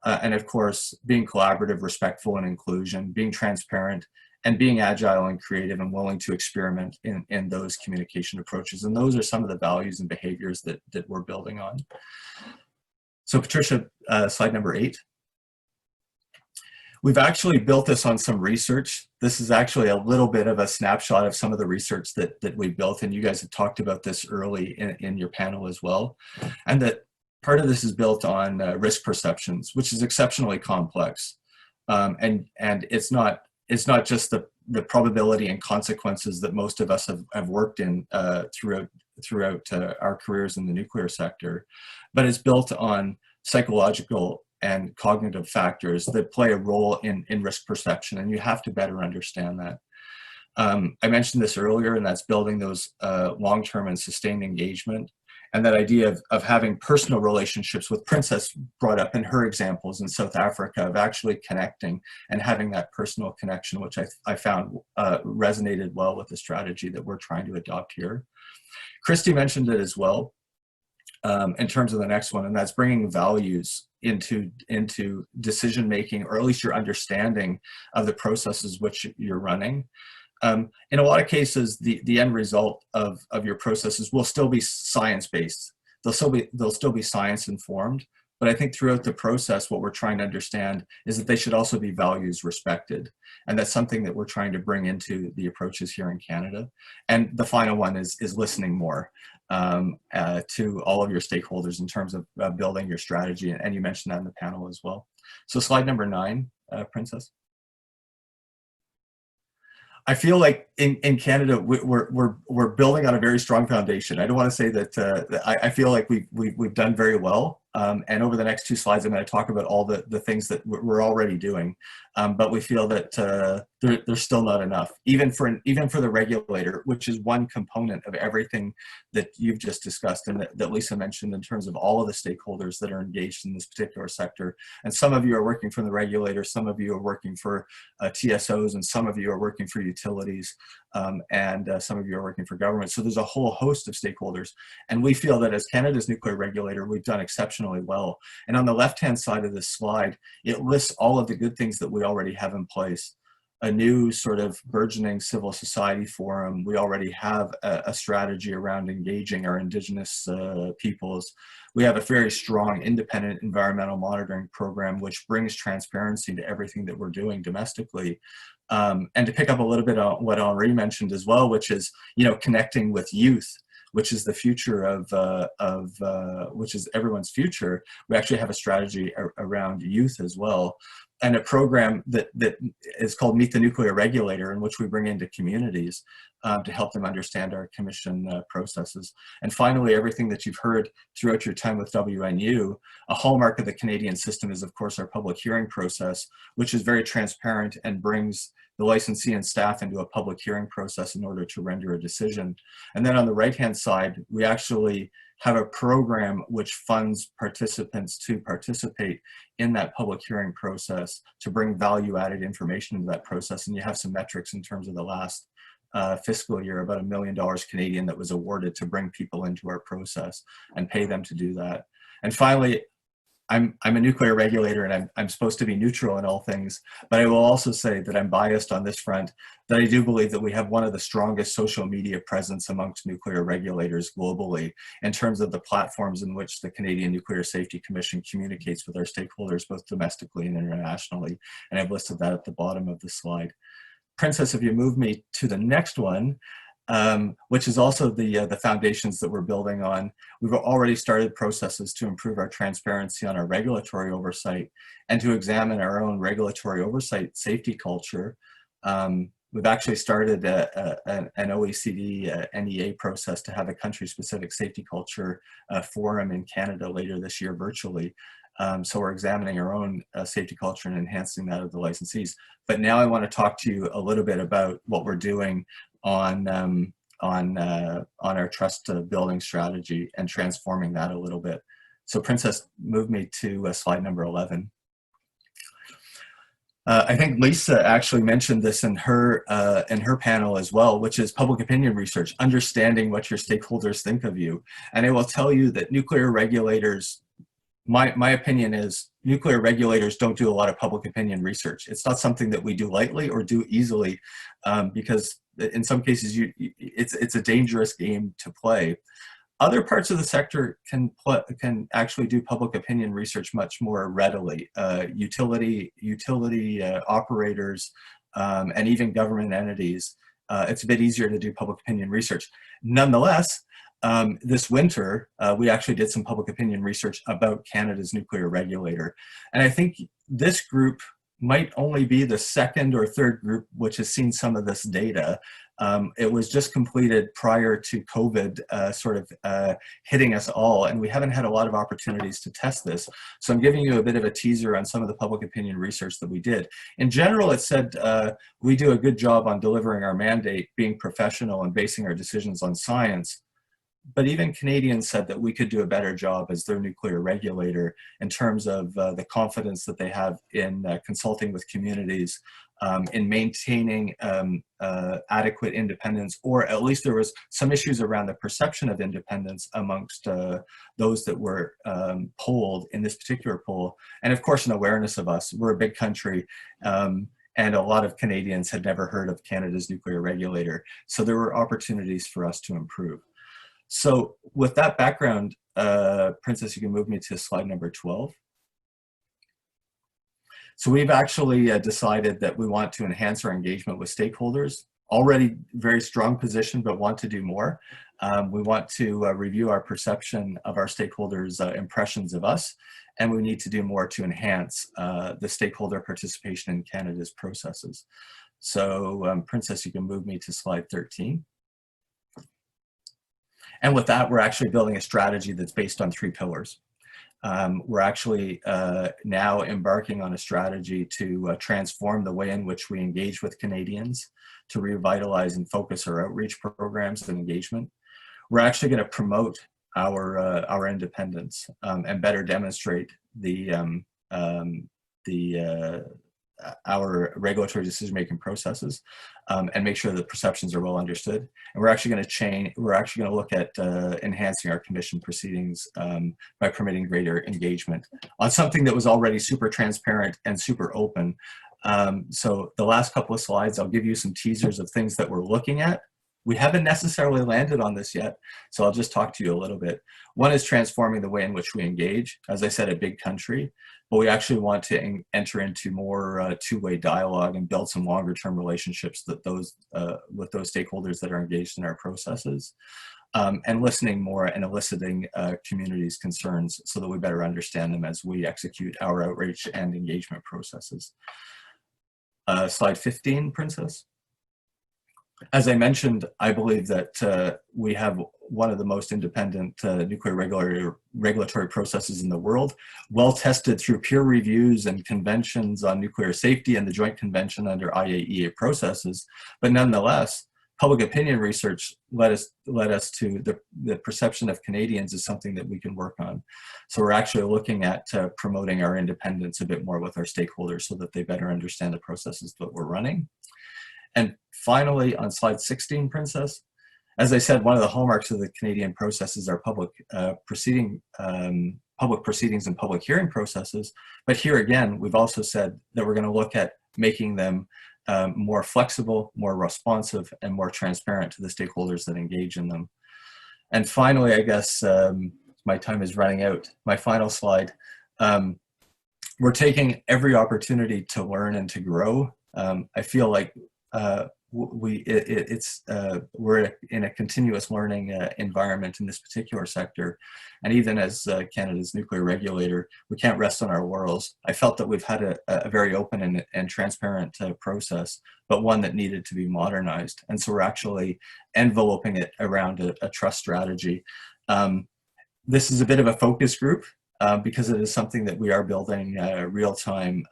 And of course, being collaborative, respectful, and inclusion, being transparent, and being agile and creative and willing to experiment in those communication approaches. And those are some of the values and behaviors that we're building on. So Patricia, slide number 8. We've actually built this on some research. This is actually a little bit of a snapshot of some of the research that we built, and you guys have talked about this early in your panel as well. And that part of this is built on risk perceptions, which is exceptionally complex. And it's not just the probability and consequences that most of us have worked in throughout our careers in the nuclear sector, but it's built on psychological and cognitive factors that play a role in risk perception, and you have to better understand that. I mentioned this earlier, and that's building those long-term and sustained engagement, and that idea of having personal relationships with Princess brought up in her examples in South Africa, of actually connecting and having that personal connection, which I found resonated well with the strategy that we're trying to adopt here. Christy mentioned it as well in terms of the next one, and that's bringing values into decision making, or at least your understanding of the processes which you're running. In a lot of cases, the end result of your processes will still be science-based. They'll still be science-informed, but I think throughout the process, what we're trying to understand is that they should also be values respected. And that's something that we're trying to bring into the approaches here in Canada. And the final one is listening more to all of your stakeholders in terms of building your strategy. And you mentioned that in the panel as well. So slide number 9, Princess. I feel like in Canada, we're building on a very strong foundation. I don't want to say that I feel like we've done very well. And over the next 2 slides, I'm going to talk about all the things that we're already doing. But we feel that there's still not enough, even for the regulator, which is one component of everything that you've just discussed and that Lisa mentioned in terms of all of the stakeholders that are engaged in this particular sector. And some of you are working from the regulator, some of you are working for TSOs, and some of you are working for utilities, and some of you are working for government. So there's a whole host of stakeholders. And we feel that as Canada's nuclear regulator, we've done exceptionally well. And on the left-hand side of this slide, it lists all of the good things that we already have in place. A new sort of burgeoning civil society forum. We already have a strategy around engaging our Indigenous peoples. We have a very strong independent environmental monitoring program, which brings transparency to everything that we're doing domestically. And to pick up a little bit on what Henri mentioned as well, which is, connecting with youth, which is the future which is everyone's future. We actually have a strategy around youth as well, and a program that is called Meet the Nuclear Regulator, in which we bring into communities to help them understand our commission processes. And finally, everything that you've heard throughout your time with WNU, a hallmark of the Canadian system is, of course, our public hearing process, which is very transparent and brings the licensee and staff into a public hearing process in order to render a decision. And then on the right-hand side, we actually have a program which funds participants to participate in that public hearing process, to bring value-added information into that process. And you have some metrics in terms of the last fiscal year, about $1 million Canadian that was awarded to bring people into our process and pay them to do that. And finally, I'm a nuclear regulator, and I'm supposed to be neutral in all things, but I will also say that I'm biased on this front, that I do believe that we have one of the strongest social media presence amongst nuclear regulators globally in terms of the platforms in which the Canadian Nuclear Safety Commission communicates with our stakeholders, both domestically and internationally. And I've listed that at the bottom of the slide. Princess, if you move me to the next one, which is also the foundations that we're building on. We've already started processes to improve our transparency on our regulatory oversight and to examine our own regulatory oversight safety culture. We've actually started an OECD NEA process to have a country-specific safety culture forum in Canada later this year virtually. So we're examining our own safety culture and enhancing that of the licensees. But now I want to talk to you a little bit about what we're doing on our trust building strategy and transforming that a little bit. So Princess, move me to slide number 11. I think Lisa actually mentioned this in her panel as well, which is public opinion research, understanding what your stakeholders think of you. And I will tell you that nuclear regulators, my opinion is nuclear regulators don't do a lot of public opinion research. It's not something that we do lightly or do easily, because in some cases it's a dangerous game to play. Other parts of the sector can actually do public opinion research much more readily. Utility operators and even government entities, it's a bit easier to do public opinion research. Nonetheless, this winter, we actually did some public opinion research about Canada's nuclear regulator. And I think this group might only be the second or third group which has seen some of this data. It was just completed prior to COVID hitting us all, and we haven't had a lot of opportunities to test this. So I'm giving you a bit of a teaser on some of the public opinion research that we did. In general, it said we do a good job on delivering our mandate, being professional and basing our decisions on science. But even Canadians said that we could do a better job as their nuclear regulator in terms of the confidence that they have in consulting with communities, in maintaining adequate independence, or at least there was some issues around the perception of independence amongst those that were polled in this particular poll. And of course, an awareness of us. We're a big country. And a lot of Canadians had never heard of Canada's nuclear regulator. So there were opportunities for us to improve. So with that background, Princess, you can move me to slide number 12. So we've actually decided that we want to enhance our engagement with stakeholders. Already very strong position, but want to do more. We want to review our perception of our stakeholders' impressions of us, and we need to do more to enhance the stakeholder participation in Canada's processes. So Princess, you can move me to slide 13. And with that, we're actually building a strategy that's based on 3 pillars. We're actually now embarking on a strategy to transform the way in which we engage with Canadians, to revitalize and focus our outreach programs and engagement. We're actually going to promote our independence and better demonstrate our regulatory decision-making processes, and make sure that perceptions are well understood. And we're actually going to look at enhancing our commission proceedings by permitting greater engagement on something that was already super transparent and super open. So the last couple of slides, I'll give you some teasers of things that we're looking at. We haven't necessarily landed on this yet, so I'll just talk to you a little bit. One is transforming the way in which we engage. As I said, a big country, but we actually want to enter into more two-way dialogue and build some longer-term relationships that with those stakeholders that are engaged in our processes, and listening more and eliciting communities' concerns so that we better understand them as we execute our outreach and engagement processes. Slide 15, Princess. As I mentioned, I believe that we have one of the most independent nuclear regulatory processes in the world, well tested through peer reviews and conventions on nuclear safety and the Joint Convention under IAEA processes. But nonetheless, public opinion research led us to the perception of Canadians is something that we can work on. So we're actually looking at promoting our independence a bit more with our stakeholders so that they better understand the processes that we're running. And finally, on slide 16, Princess, as I said, one of the hallmarks of the Canadian process is our public proceedings and public hearing processes. But here again, we've also said that we're going to look at making them more flexible, more responsive, and more transparent to the stakeholders that engage in them. And finally, I guess my time is running out. My final slide. We're taking every opportunity to learn and to grow. I feel like we're in a continuous learning environment in this particular sector, and even as Canada's nuclear regulator, we can't rest on our laurels. I felt that we've had a very open and transparent process, but one that needed to be modernized, and so we're actually enveloping it around a trust strategy. This is a bit of a focus group because it is something that we are building real time,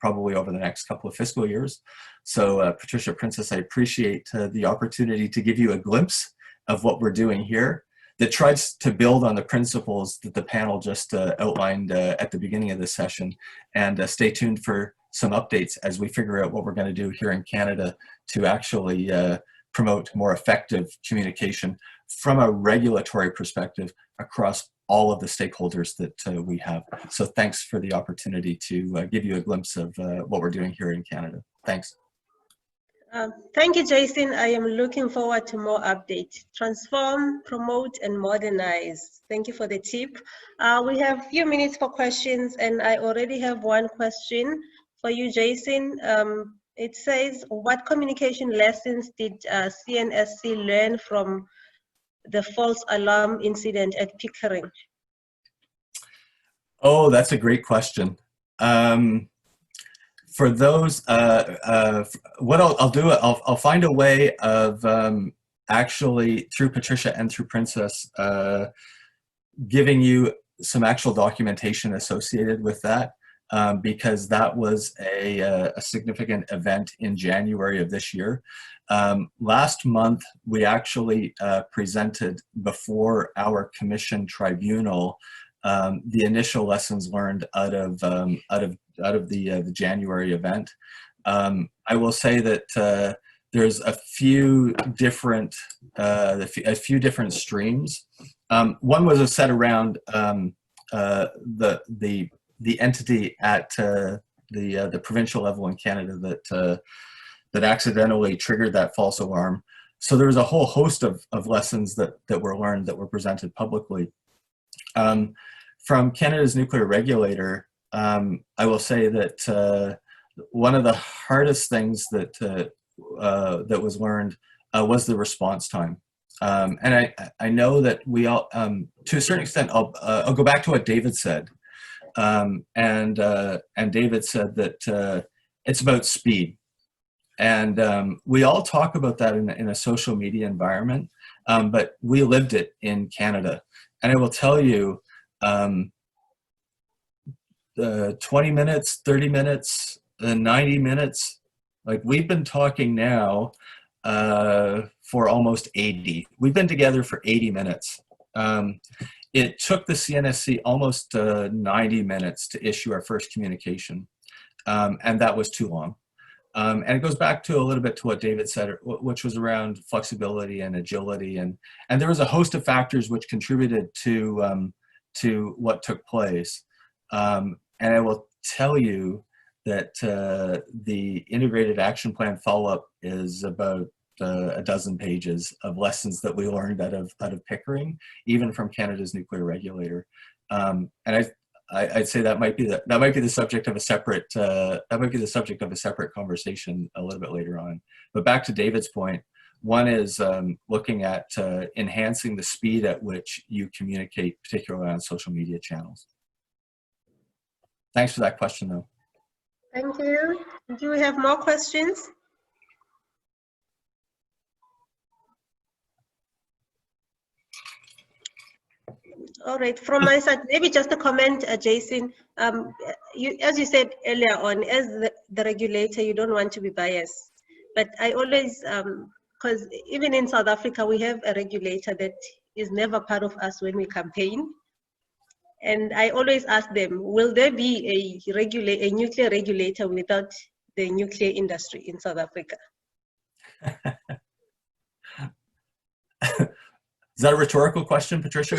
probably over the next couple of fiscal years. So Patricia, Princess, I appreciate the opportunity to give you a glimpse of what we're doing here that tries to build on the principles that the panel just outlined at the beginning of this session. And stay tuned for some updates as we figure out what we're going to do here in Canada to actually promote more effective communication from a regulatory perspective across all of the stakeholders that we have. So thanks for the opportunity to give you a glimpse of what we're doing here in Canada. Thanks. Thank you, Jason. I am looking forward to more updates. Transform, promote, and modernize. Thank you for the tip. We have a few minutes for questions, and I already have one question for you, Jason. It says, what communication lessons did CNSC learn from the false alarm incident at Pickering? Oh, that's a great question. For those, what I'll do, I'll find a way of actually, through Patricia and through Princess, giving you some actual documentation associated with that, because that was a significant event in January of this year. Last month, we actually presented before our commission tribunal the initial lessons learned out of the January event. I will say that there's a few different streams. One was set around the entity at the provincial level in Canada that accidentally triggered that false alarm. So there was a whole host of lessons that were learned that were presented publicly. From Canada's nuclear regulator, I will say that one of the hardest things that was learned was the response time. And I know that we all, to a certain extent, I'll go back to what David said. And David said that it's about speed. And we all talk about that in a social media environment, but we lived it in Canada. And I will tell you, 20 minutes, 30 minutes, 90 minutes, like we've been talking now for almost 80. We've been together for 80 minutes. It took the CNSC almost 90 minutes to issue our first communication, and that was too long. And it goes back to a little bit to what David said, which was around flexibility and agility, and there was a host of factors which contributed to what took place. And I will tell you that the integrated action plan follow-up is about a dozen pages of lessons that we learned out of Pickering, even from Canada's nuclear regulator. And I'd say that might be the subject of a separate conversation a little bit later on. But back to David's point, one is looking at enhancing the speed at which you communicate, particularly on social media channels. Thanks for that question, though. Thank you. Do we have more questions? All right, from my side, maybe just a comment, Jason. As you said earlier on, as the regulator, you don't want to be biased. But I always because even in South Africa, we have a regulator that is never part of us when we campaign. And I always ask them, will there be a nuclear regulator without the nuclear industry in South Africa? Is that a rhetorical question, Patricia?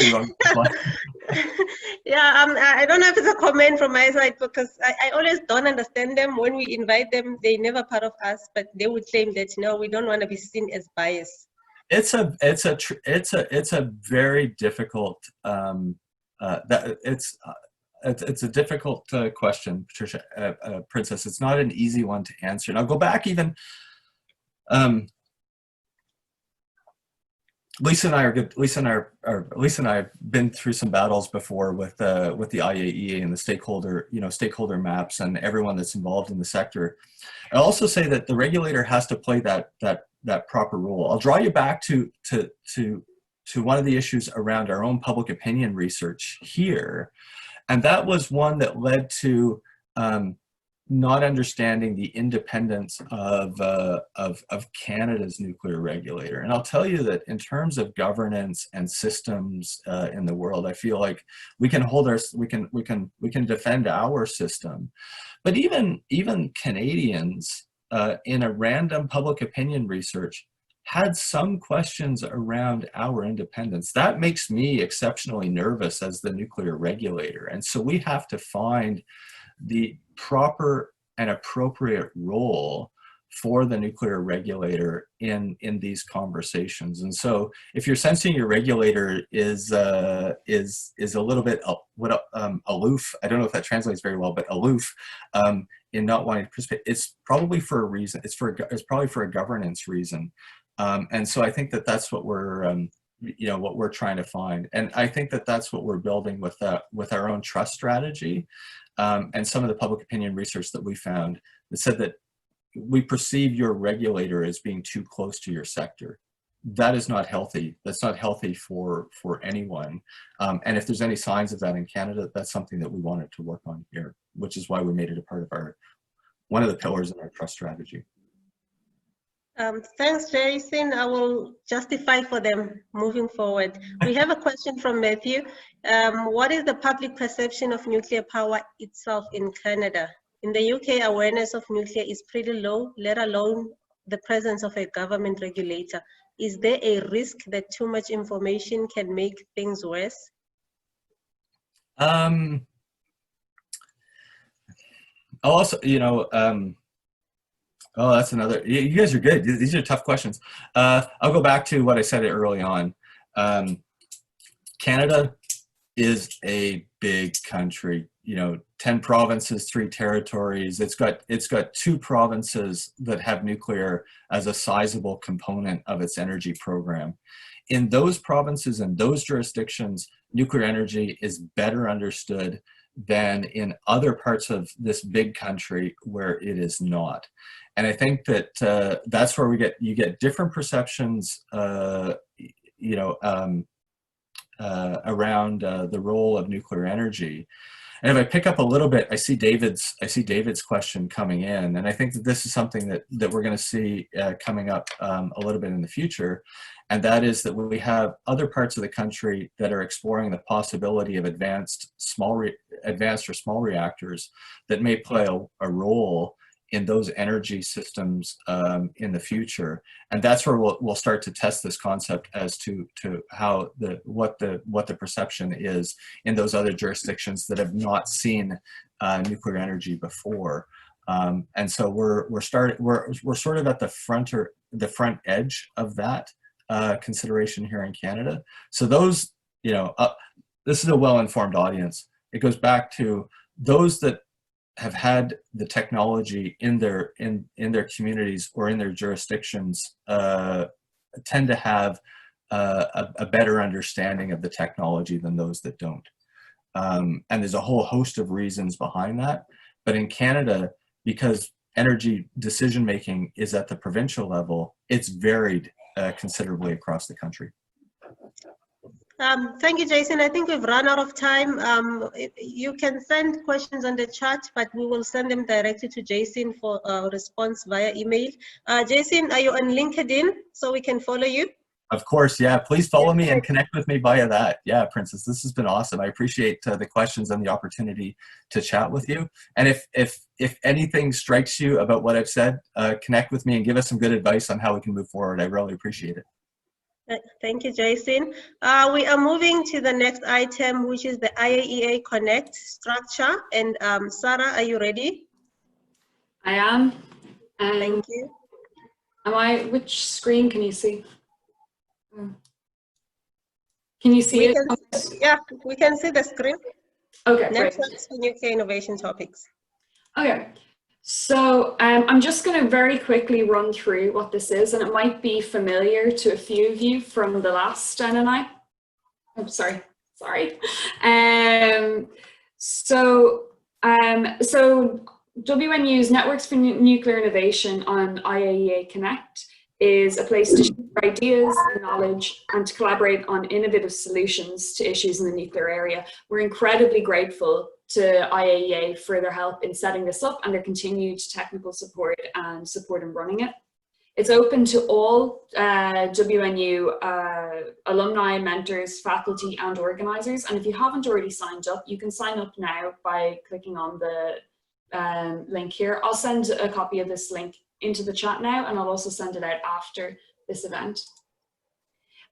Yeah, I don't know if it's a comment from my side, because I always don't understand them. When we invite them, they never part of us, but they would claim that no, we don't want to be seen as biased. It's a very difficult it's a difficult question, Patricia, Princess. It's not an easy one to answer. And I'll go back even. Lisa and I have been through some battles before with the IAEA and the stakeholder maps and everyone that's involved in the sector. I'll also say that the regulator has to play that proper role. I'll draw you back to one of the issues around our own public opinion research here, and that was one that led to not understanding the independence of Canada's nuclear regulator. And I'll tell you that in terms of governance and systems in the world, I feel like we can defend our system, but even Canadians in a random public opinion research had some questions around our independence. That makes me exceptionally nervous as the nuclear regulator. And so we have to find the proper and appropriate role for the nuclear regulator in these conversations. And so if you're sensing your regulator is a little bit aloof, I don't know if that translates very well, but aloof in not wanting to participate, it's probably for a reason. It's probably for a governance reason. And so I think that that's what we're what we're trying to find. And I think that that's what we're building with our own trust strategy. And some of the public opinion research that we found that said that we perceive your regulator as being too close to your sector. That is not healthy. That's not healthy for anyone. And if there's any signs of that in Canada, that's something that we wanted to work on here, which is why we made it a part of one of the pillars in our trust strategy. Thanks, Jason. I will justify for them moving forward. We have a question from Matthew. What is the public perception of nuclear power itself in Canada? In the UK, awareness of nuclear is pretty low, let alone the presence of a government regulator. Is there a risk that too much information can make things worse? Also, oh, that's another, you guys are good. These are tough questions. I'll go back to what I said early on. Canada is a big country, 10 provinces, 3 territories. It's got 2 provinces that have nuclear as a sizable component of its energy program. In those provinces and those jurisdictions, nuclear energy is better understood than in other parts of this big country where it is not. And I think that that's where you get different perceptions, around the role of nuclear energy. And if I pick up a little bit, I see David's question coming in, and I think that this is something that we're going to see coming up a little bit in the future, and that is that we have other parts of the country that are exploring the possibility of advanced or small reactors that may play a role in those energy systems in the future. And that's where we'll start to test this concept as to how what the perception is in those other jurisdictions that have not seen nuclear energy before. And so we're sort of at the front edge of that consideration here in Canada. So those, this is a well-informed audience. It goes back to those that have had the technology in their communities or in their jurisdictions tend to have a better understanding of the technology than those that don't. And there's a whole host of reasons behind that. But in Canada, because energy decision-making is at the provincial level, it's varied considerably across the country. Thank you, Jason. I think we've run out of time. You can send questions on the chat, but we will send them directly to Jason for a response via email. Jason, are you on LinkedIn so we can follow you? Of course, yeah. Please follow me and connect with me via that. Yeah, Princess, this has been awesome. I appreciate the questions and the opportunity to chat with you. And if anything strikes you about what I've said, connect with me and give us some good advice on how we can move forward. I really appreciate it. Thank you, Jason. We are moving to the next item, which is the IAEA CONNECT structure. And Sarah, are you ready? I am. Thank you. Which screen can you see? Can you see it? Yeah, we can see the screen. Okay, Networks for UK innovation topics. Okay, so I'm just going to very quickly run through what this is, and it might be familiar to a few of you from the last NNI. Oh, sorry. So WNU's Networks for Nuclear Innovation on IAEA CONNECT is a place to share ideas, knowledge, and to collaborate on innovative solutions to issues in the nuclear area. We're incredibly grateful to IAEA for their help in setting this up and their continued technical support in running it. It's open to all WNU alumni, mentors, faculty, and organizers. And if you haven't already signed up, you can sign up now by clicking on the link here. I'll send a copy of this link into the chat now, and I'll also send it out after this event.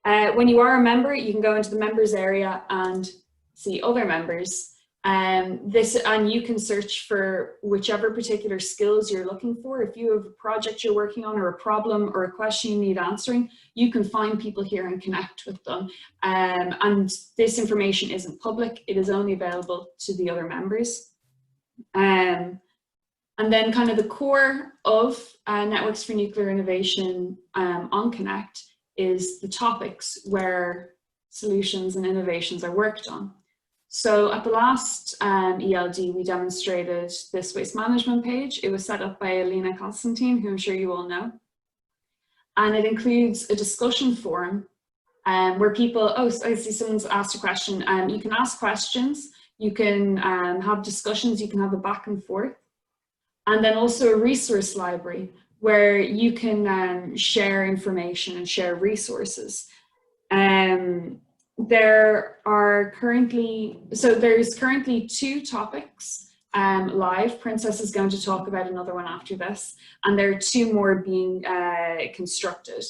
When you are a member, you can go into the members area and see other members. And you can search for whichever particular skills you're looking for. If you have a project you're working on, or a problem or a question you need answering, you can find people here and connect with them. And this information isn't public, it is only available to the other members. And then kind of the core of Networks for Nuclear Innovation on CONNECT is the topics where solutions and innovations are worked on. So at the last ELD, we demonstrated this waste management page. It was set up by Alina Constantine, who I'm sure you all know. And it includes a discussion forum where people, I see someone's asked a question. You can ask questions, you can have discussions, you can have a back and forth. And then also a resource library where you can share information and share resources. There's currently 2 topics live. Princess is going to talk about another one after this, and there are 2 more being constructed.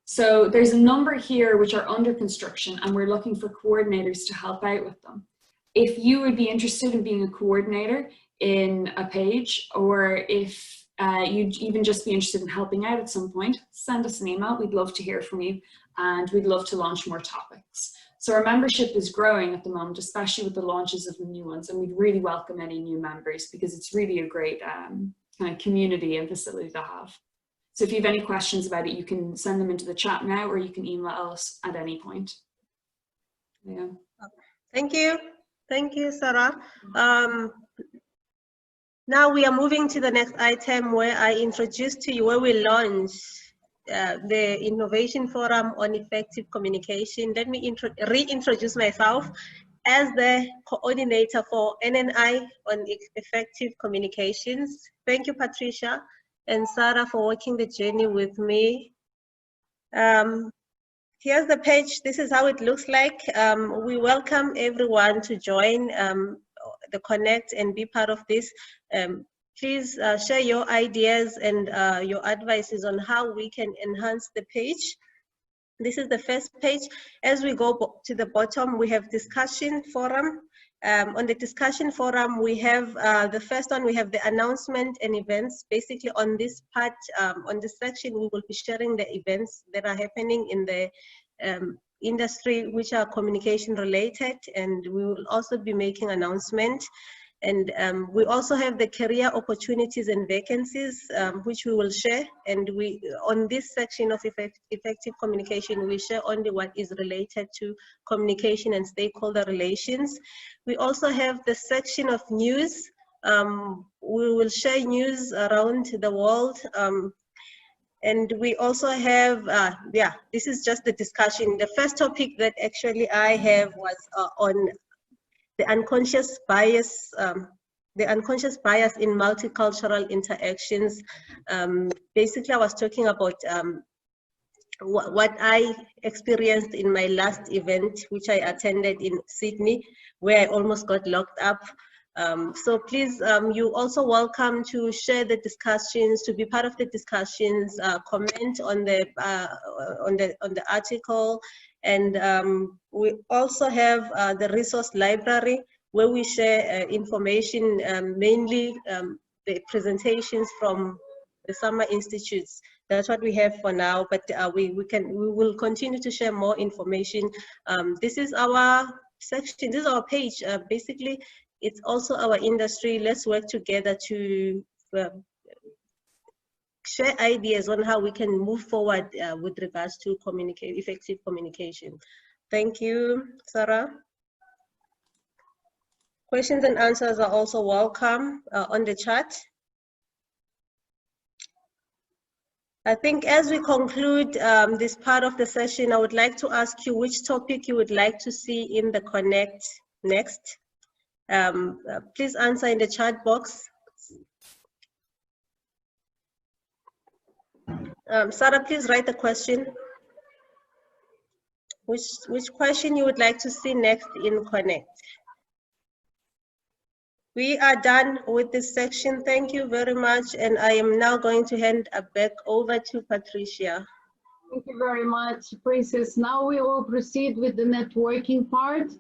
So there's a number here which are under construction, and we're looking for coordinators to help out with them. If you would be interested in being a coordinator in a page, or if you'd even just be interested in helping out at some point, send us an email. We'd love to hear from you, and we'd love to launch more topics. So our membership is growing at the moment, especially with the launches of the new ones, and we'd really welcome any new members because it's really a great kind of community and facility to have. So if you have any questions about it, you can send them into the chat now, or you can email us at any point. Yeah. Thank you, Sarah. Now we are moving to the next item where I introduce to you, where we launch the Innovation Forum on Effective Communication. Let me reintroduce myself as the coordinator for NNI on Effective Communications. Thank you, Patricia and Sarah, for working the journey with me. Here's the page. This is how it looks like. We welcome everyone to join the Connect and be part of this. Please share your ideas and your advices on how we can enhance the page. This is the first page. As we go to the bottom, we have discussion forum. On the discussion forum, we have the first one, we have the announcement and events. Basically on this part, on this section, we will be sharing the events that are happening in the industry which are communication related, and we will also be making announcements. And we also have the career opportunities and vacancies, which we will share. And on this section of effective communication, we share only what is related to communication and stakeholder relations. We also have the section of news. We will share news around the world. And we also have, yeah, this is just the discussion. The first topic that actually I have was on the unconscious bias in multicultural interactions. Basically, I was talking about what I experienced in my last event, which I attended in Sydney, where I almost got locked up. So please, you're also welcome to share the discussions, to be part of the discussions, comment on the article, and we also have the resource library where we share information, mainly the presentations from the Summer Institutes. That's what we have for now, but we will continue to share more information. This is our section, this is our page. Basically, it's also our industry. Let's work together to share ideas on how we can move forward with regards to effective communication. Thank you, Sarah. Questions and answers are also welcome on the chat. I think as we conclude this part of the session, I would like to ask you which topic you would like to see in the Connect next. Please answer in the chat box. Sarah, please write the question. Which question you would like to see next in Connect? We are done with this section. Thank you very much. And I am now going to hand back over to Patricia. Thank you very much, Princess. Now we will proceed with the networking part.